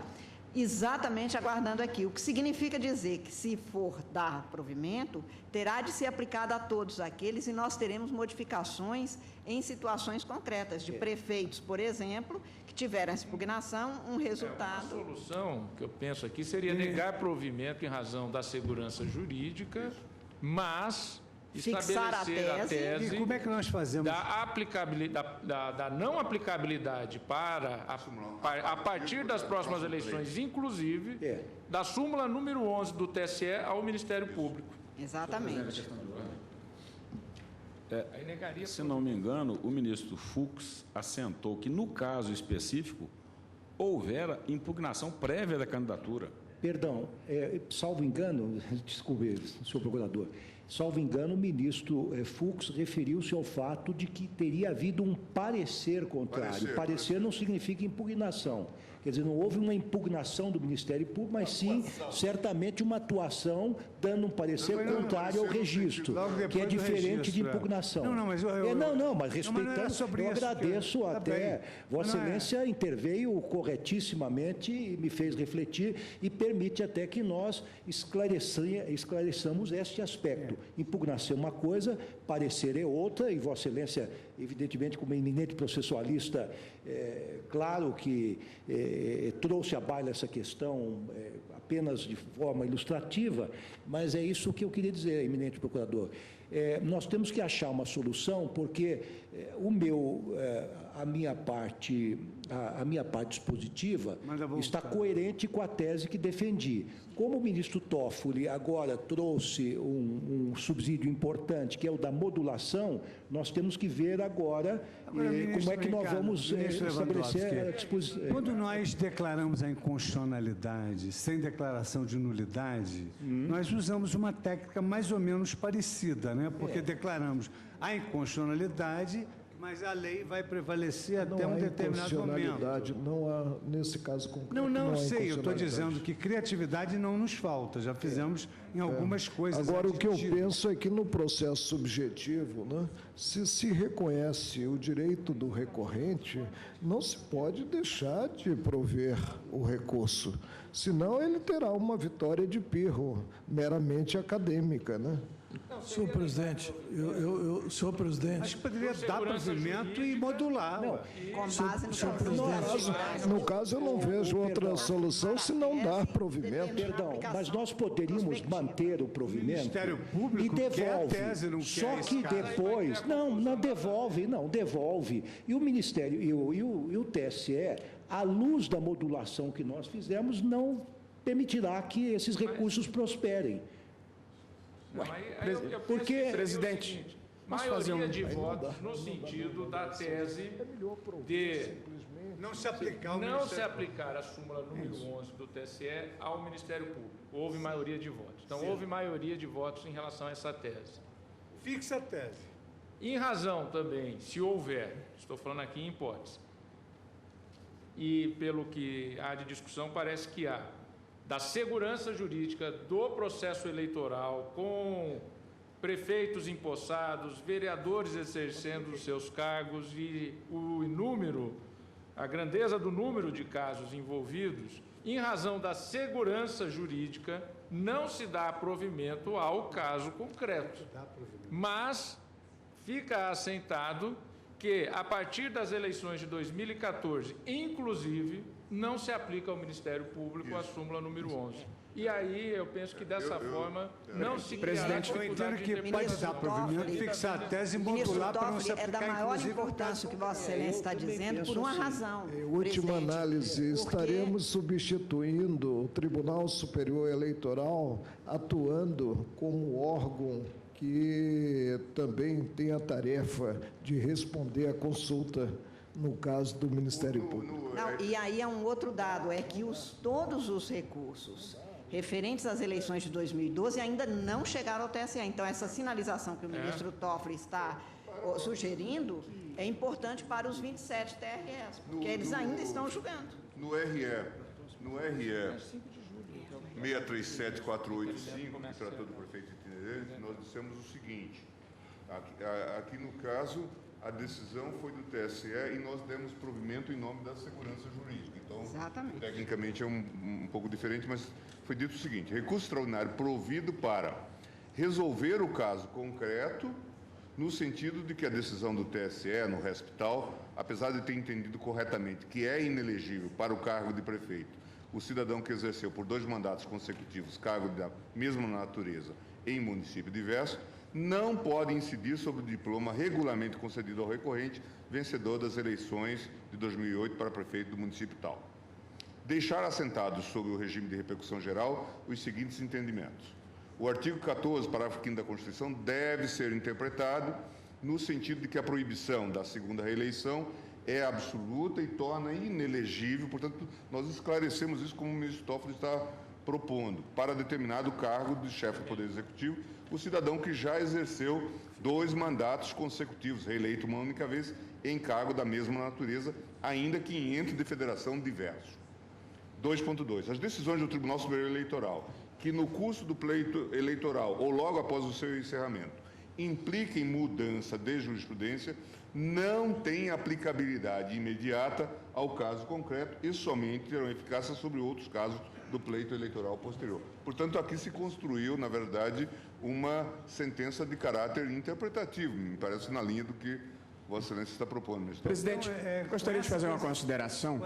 exatamente aguardando aqui, o que significa dizer que, se for dar provimento, terá de ser aplicado a todos aqueles, e nós teremos modificações em situações concretas, de prefeitos, por exemplo, que tiveram essa impugnação, um resultado... A solução que eu penso aqui seria negar provimento em razão da segurança jurídica, mas... fixar a tese. E como é que nós fazemos? Da não aplicabilidade a partir das próximas eleições, inclusive da súmula número 11 do TSE ao Ministério Público. Exatamente. Se não me engano, o ministro Fux assentou que, no caso específico, houvera impugnação prévia da candidatura. Perdão, salvo engano, desculpe, senhor procurador, salvo engano, o ministro Fux referiu-se ao fato de que teria havido um parecer contrário. Parecer não significa impugnação. Quer dizer, não houve uma impugnação do Ministério Público, mas sim, certamente, uma atuação dando um parecer contrário ao registro, que é diferente de impugnação. Mas respeitando, eu agradeço até. Vossa Excelência interveio corretissimamente e me fez refletir e permite até que nós esclareçamos este aspecto. Impugnação é uma coisa, parecer é outra, e Vossa Excelência, evidentemente, como eminente processualista, claro que trouxe à baila essa questão apenas de forma ilustrativa, mas é isso que eu queria dizer, eminente procurador. Nós temos que achar uma solução, porque a minha parte a minha parte dispositiva está coerente com a tese que defendi. Como o ministro Toffoli agora trouxe um subsídio importante, que é o da modulação, nós temos que ver agora como é que nós vamos estabelecer a disposição. Quando nós declaramos a inconstitucionalidade sem declaração de nulidade, nós usamos uma técnica mais ou menos parecida, né? Porque declaramos a inconstitucionalidade, mas a lei vai prevalecer até um determinado momento. Não há, nesse caso concreto. Não sei, eu estou dizendo que criatividade não nos falta, já fizemos em algumas coisas. Agora, o que eu penso é que no processo subjetivo, né, se reconhece o direito do recorrente, não se pode deixar de prover o recurso, senão ele terá uma vitória de pirro, meramente acadêmica, né? Senhor presidente, senhor presidente... Acho que poderia dar provimento e modular. Com base no No caso, eu não vejo outra solução se não dar provimento. Perdão, mas nós poderíamos manter o provimento Ministério Público e devolve. quer a tese, não Só quer que depois... Não devolve. E o Ministério e o TSE, à luz da modulação que nós fizemos, não permitirá que esses recursos prosperem. Porque, presidente, maioria de votos no sentido da tese de não se aplicar a súmula número 11 do TSE ao Ministério Público. Houve maioria de votos. Então, houve maioria de votos em relação a essa tese. Fixa a tese. Em razão também, se houver, estou falando aqui em hipótese, e pelo que há de discussão, parece que há, da segurança jurídica do processo eleitoral, com prefeitos empossados, vereadores exercendo os seus cargos e a grandeza do número de casos envolvidos, em razão da segurança jurídica, não se dá provimento ao caso concreto. Mas fica assentado que, a partir das eleições de 2014, inclusive, não se aplica ao Ministério Público a súmula número 11. E aí eu penso que dessa forma não se Presidente, eu entendo que pode dar provimento, fixar a tese e modular para não se aplicar. É da maior importância o que Vossa Excelência está dizendo por uma razão. Em última análise, estaremos substituindo o Tribunal Superior Eleitoral, atuando como órgão que também tem a tarefa de responder à consulta no caso do Ministério Público. Não, e aí é um outro dado, é que todos os recursos referentes às eleições de 2012 ainda não chegaram ao TSE. Então, essa sinalização que o ministro Toffoli está sugerindo é importante para os 27 TREs, porque eles ainda estão julgando. No RE 637485, que tratou do prefeito itinerante, nós dissemos o seguinte, aqui no caso, a decisão foi do TSE e nós demos provimento em nome da segurança jurídica. Então, exatamente, tecnicamente é um pouco diferente, mas foi dito o seguinte: recurso extraordinário provido para resolver o caso concreto, no sentido de que a decisão do TSE, no respital, apesar de ter entendido corretamente que é inelegível para o cargo de prefeito o cidadão que exerceu por 2 mandatos consecutivos cargo da mesma natureza em município diverso, não pode incidir sobre o diploma regularmente concedido ao recorrente vencedor das eleições de 2008 para prefeito do município tal. Deixar assentados sobre o regime de repercussão geral os seguintes entendimentos. O artigo 14, parágrafo 5º da Constituição, deve ser interpretado no sentido de que a proibição da segunda reeleição é absoluta e torna inelegível, portanto, nós esclarecemos isso como o ministro Toffoli está propondo, para determinado cargo de chefe do Poder Executivo, o cidadão que já exerceu 2 mandatos consecutivos, reeleito uma única vez, em cargo da mesma natureza, ainda que em ente de federação diverso. 2.2. As decisões do Tribunal Superior Eleitoral, que no curso do pleito eleitoral ou logo após o seu encerramento, impliquem mudança de jurisprudência, não têm aplicabilidade imediata ao caso concreto e somente terão eficácia sobre outros casos do pleito eleitoral posterior. Portanto, aqui se construiu, na verdade, uma sentença de caráter interpretativo, me parece na linha do que Vossa Excelência está propondo, ministro. Presidente, gostaria de fazer uma consideração,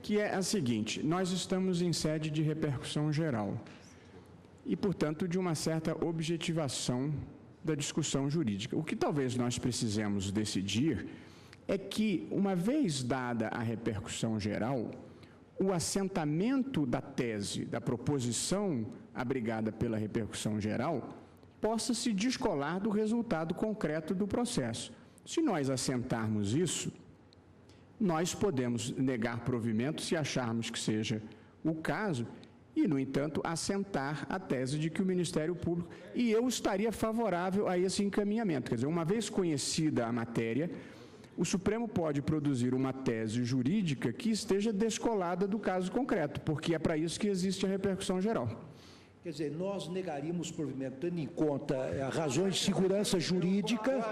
que é a seguinte: nós estamos em sede de repercussão geral e, portanto, de uma certa objetivação da discussão jurídica. O que talvez nós precisemos decidir é que, uma vez dada a repercussão geral, o assentamento da tese, da proposição abrigada pela repercussão geral, possa se descolar do resultado concreto do processo. Se nós assentarmos isso, nós podemos negar provimento se acharmos que seja o caso e, no entanto, assentar a tese de que o Ministério Público... E eu estaria favorável a esse encaminhamento. Quer dizer, uma vez conhecida a matéria, o Supremo pode produzir uma tese jurídica que esteja descolada do caso concreto, porque é para isso que existe a repercussão geral. Quer dizer, nós negaríamos provimento tendo em conta razões de segurança jurídica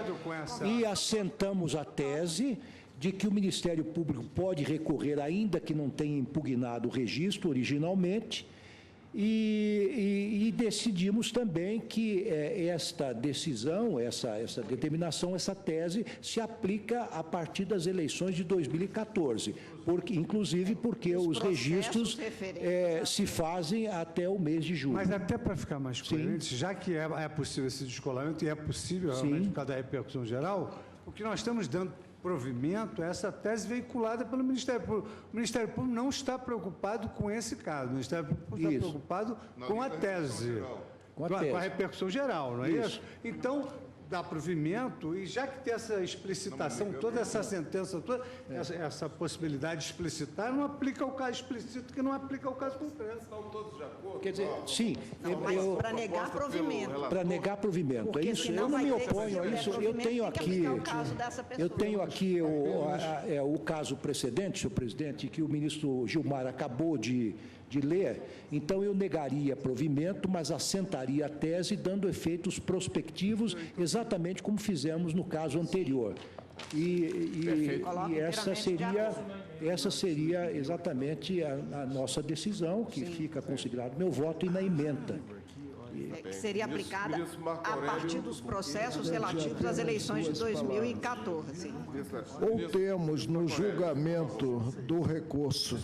e assentamos a tese de que o Ministério Público pode recorrer, ainda que não tenha impugnado o registro originalmente, e decidimos também que esta decisão, essa determinação, essa tese, se aplica a partir das eleições de 2014, inclusive porque os registros se fazem até o mês de julho. Mas até para ficar mais coerente, já que é possível esse descolamento, e é possível realmente por causa da repercussão geral, o que nós estamos dando provimento a essa tese veiculada pelo Ministério Público. O Ministério Público não está preocupado com esse caso, o Ministério Público está preocupado com a tese, com a repercussão geral, não é isso? Então, dá provimento, e já que tem essa explicitação, toda essa sentença, toda essa possibilidade de explicitar, não aplica ao caso explícito, que não aplica ao caso concreto. Estão todos de acordo? Quer dizer, sim. Para negar provimento. Para negar provimento, é isso. Eu não me oponho a isso. Eu tenho aqui o caso precedente, senhor presidente, que o ministro Gilmar acabou de ler, então eu negaria provimento, mas assentaria a tese, dando efeitos prospectivos, exatamente como fizemos no caso anterior. E essa seria exatamente a nossa decisão, que fica considerado meu voto, e na ementa. Que seria aplicada a partir dos processos relativos às eleições de 2014. Ou temos, no julgamento do recurso,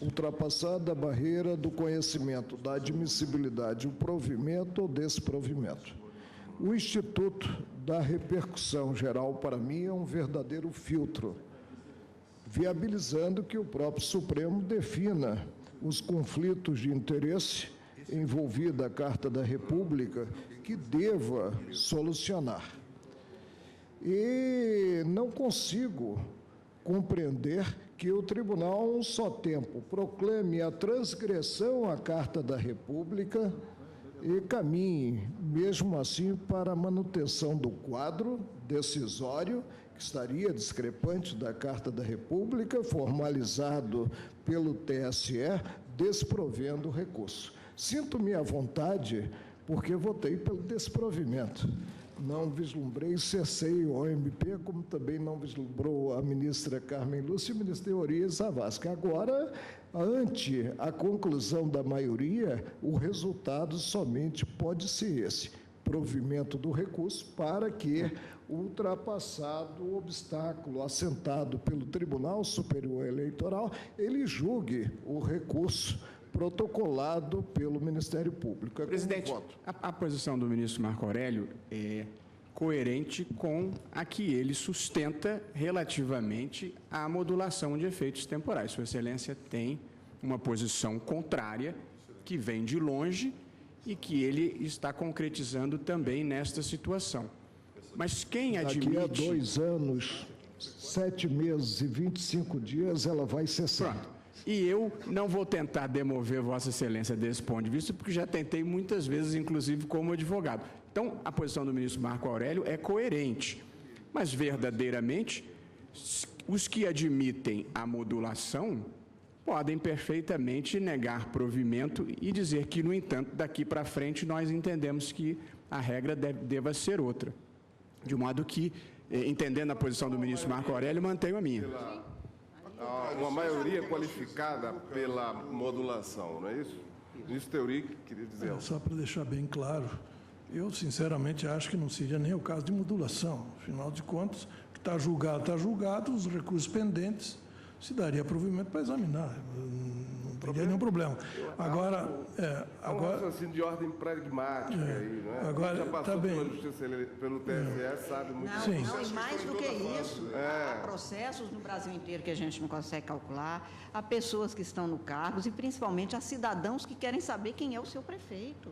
ultrapassada a barreira do conhecimento da admissibilidade, o provimento ou desprovimento. O Instituto da Repercussão Geral, para mim, é um verdadeiro filtro, viabilizando que o próprio Supremo defina os conflitos de interesse envolvida a Carta da República, que deva solucionar. E não consigo compreender que o tribunal, a um só tempo, proclame a transgressão à Carta da República e caminhe, mesmo assim, para a manutenção do quadro decisório, que estaria discrepante da Carta da República, formalizado pelo TSE, desprovendo o recurso. Sinto-me à vontade, porque votei pelo desprovimento. Não vislumbrei, cessei o OMP, como também não vislumbrou a ministra Carmen Lúcia e o ministro Eurias Zavascki. Agora, ante a conclusão da maioria, o resultado somente pode ser esse: provimento do recurso, para que, ultrapassado o obstáculo assentado pelo Tribunal Superior Eleitoral, ele julgue o recurso protocolado pelo Ministério Público. Presidente, a posição do ministro Marco Aurélio é coerente com a que ele sustenta relativamente à modulação de efeitos temporais. Sua Excelência tem uma posição contrária, que vem de longe e que ele está concretizando também nesta situação. Mas quem admite... Daqui a 2 anos, 7 meses e 25 dias, ela vai cessar. Pronto. E eu não vou tentar demover Vossa Excelência desse ponto de vista, porque já tentei muitas vezes, inclusive como advogado. Então, a posição do ministro Marco Aurélio é coerente, mas verdadeiramente, os que admitem a modulação podem perfeitamente negar provimento e dizer que, no entanto, daqui para frente nós entendemos que a regra deva ser outra. De modo que, entendendo a posição do ministro Marco Aurélio, mantenho a minha. Uma maioria qualificada pela modulação, não é isso? Ministro Eurico, queria dizer algo. Só para deixar bem claro, eu sinceramente acho que não seria nem o caso de modulação. Afinal de contas, o que está julgado, os recursos pendentes, se daria provimento para examinar. Não veria nenhum problema. Agora, um raciocínio de ordem pragmática aí, não é? Agora, já passou tá bem. pela Justiça, pelo TSE, sabe muito bem. Não, e mais do que isso, há processos no Brasil inteiro que a gente não consegue calcular, há pessoas que estão no cargo e principalmente há cidadãos que querem saber quem é o seu prefeito.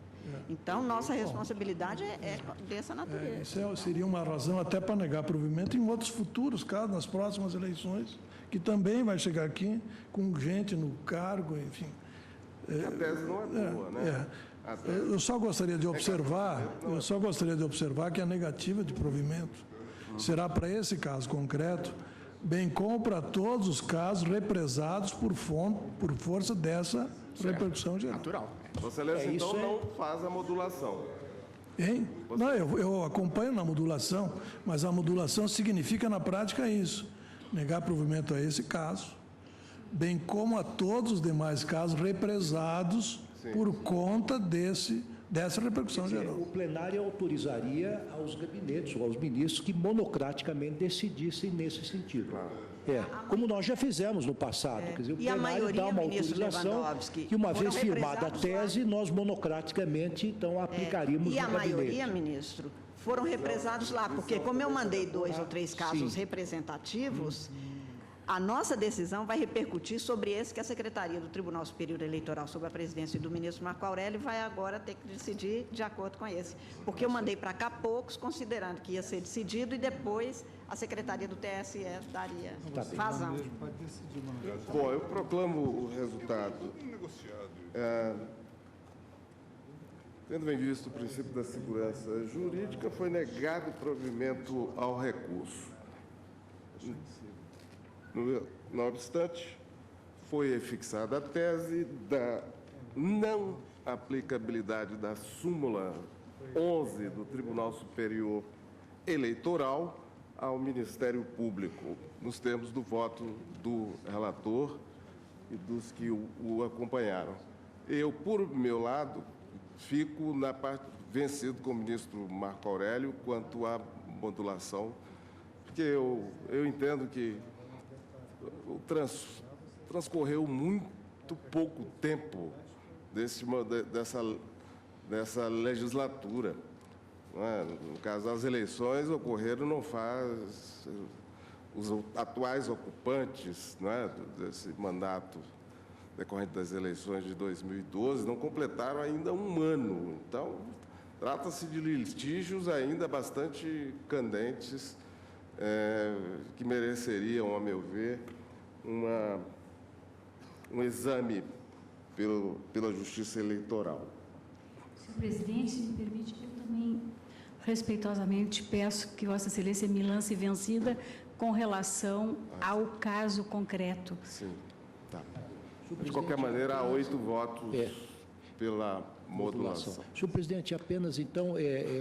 Então, nossa responsabilidade é dessa natureza. Isso seria uma razão até para negar provimento em outros futuros casos, nas próximas eleições, que também vai chegar aqui com gente no cargo, enfim. A tese não é boa, né? Eu só gostaria de observar, que a negativa de provimento será para esse caso concreto, bem como para todos os casos represados por força dessa repercussão geral. Natural. Vossa Excelência, então, não faz a modulação. Hein? Não, eu acompanho na modulação, mas a modulação significa na prática isso, negar provimento a esse caso, bem como a todos os demais casos represados por conta dessa repercussão geral. O plenário autorizaria aos gabinetes ou aos ministros que monocraticamente decidissem nesse sentido. Como nós já fizemos no passado. Quer dizer, o plenário dá uma autorização que, uma vez firmada a tese, nós monocraticamente, então, aplicaríamos no gabinete. E a maioria, ministro, foram represados lá, porque como eu mandei 2 ou 3 casos representativos, a nossa decisão vai repercutir sobre esse que a Secretaria do Tribunal Superior Eleitoral, sob a presidência do ministro Marco Aurélio, vai agora ter que decidir de acordo com esse. Porque eu mandei para cá poucos, considerando que ia ser decidido, e depois a Secretaria do TSE daria vazão. Bom, eu proclamo o resultado. Tendo bem visto o princípio da segurança jurídica, foi negado provimento ao recurso. Não obstante, foi fixada a tese da não aplicabilidade da súmula 11 do Tribunal Superior Eleitoral ao Ministério Público, nos termos do voto do relator e dos que o acompanharam. Eu, por meu lado, fico na parte vencido com o ministro Marco Aurélio quanto à modulação, porque eu entendo que transcorreu muito pouco tempo dessa legislatura. Não é? No caso, as eleições ocorreram não faz... Os atuais ocupantes, não é, desse mandato decorrente das eleições de 2012 não completaram ainda um ano. Então, trata-se de litígios ainda bastante candentes, que mereceriam, a meu ver, um exame pela Justiça Eleitoral. Senhor presidente, se me permite, eu também respeitosamente peço que Vossa Excelência me lance vencida com relação ao caso concreto. Sim, tá. De qualquer maneira, há 8 votos pela modulação. Senhor presidente, apenas então,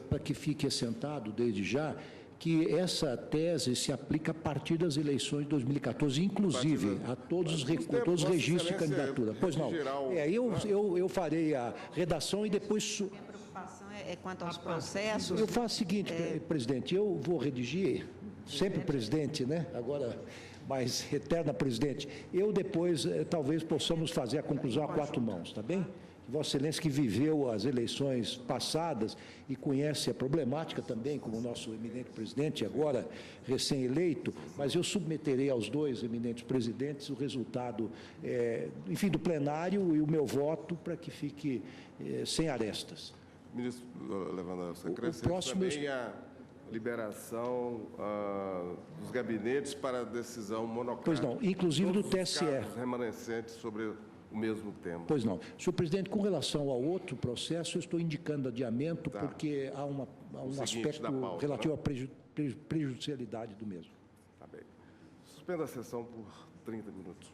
para que fique assentado desde já, que essa tese se aplica a partir das eleições de 2014, inclusive a todos os registros de candidatura. Pois não. Eu farei a redação e depois... A preocupação é quanto aos processos. Eu faço o seguinte, presidente, eu vou redigir, sempre presidente, né? Agora, mais eterna presidente. Eu depois, talvez, possamos fazer a conclusão a 4 mãos, tá bem? Vossa Excelência, que viveu as eleições passadas e conhece a problemática também, como o nosso eminente presidente, agora recém-eleito, mas eu submeterei aos 2 eminentes presidentes o resultado, enfim, do plenário e o meu voto para que fique sem arestas. Ministro Lewandowski, acrescento também a liberação dos gabinetes para a decisão monocrática. Pois não, inclusive do TSE. Casos remanescentes sobre o mesmo tema. Pois não. Senhor presidente, com relação ao outro processo, eu estou indicando adiamento porque há um aspecto pauta, relativo à prejudicialidade do mesmo. Tá bem. Suspenda a sessão por 30 minutos.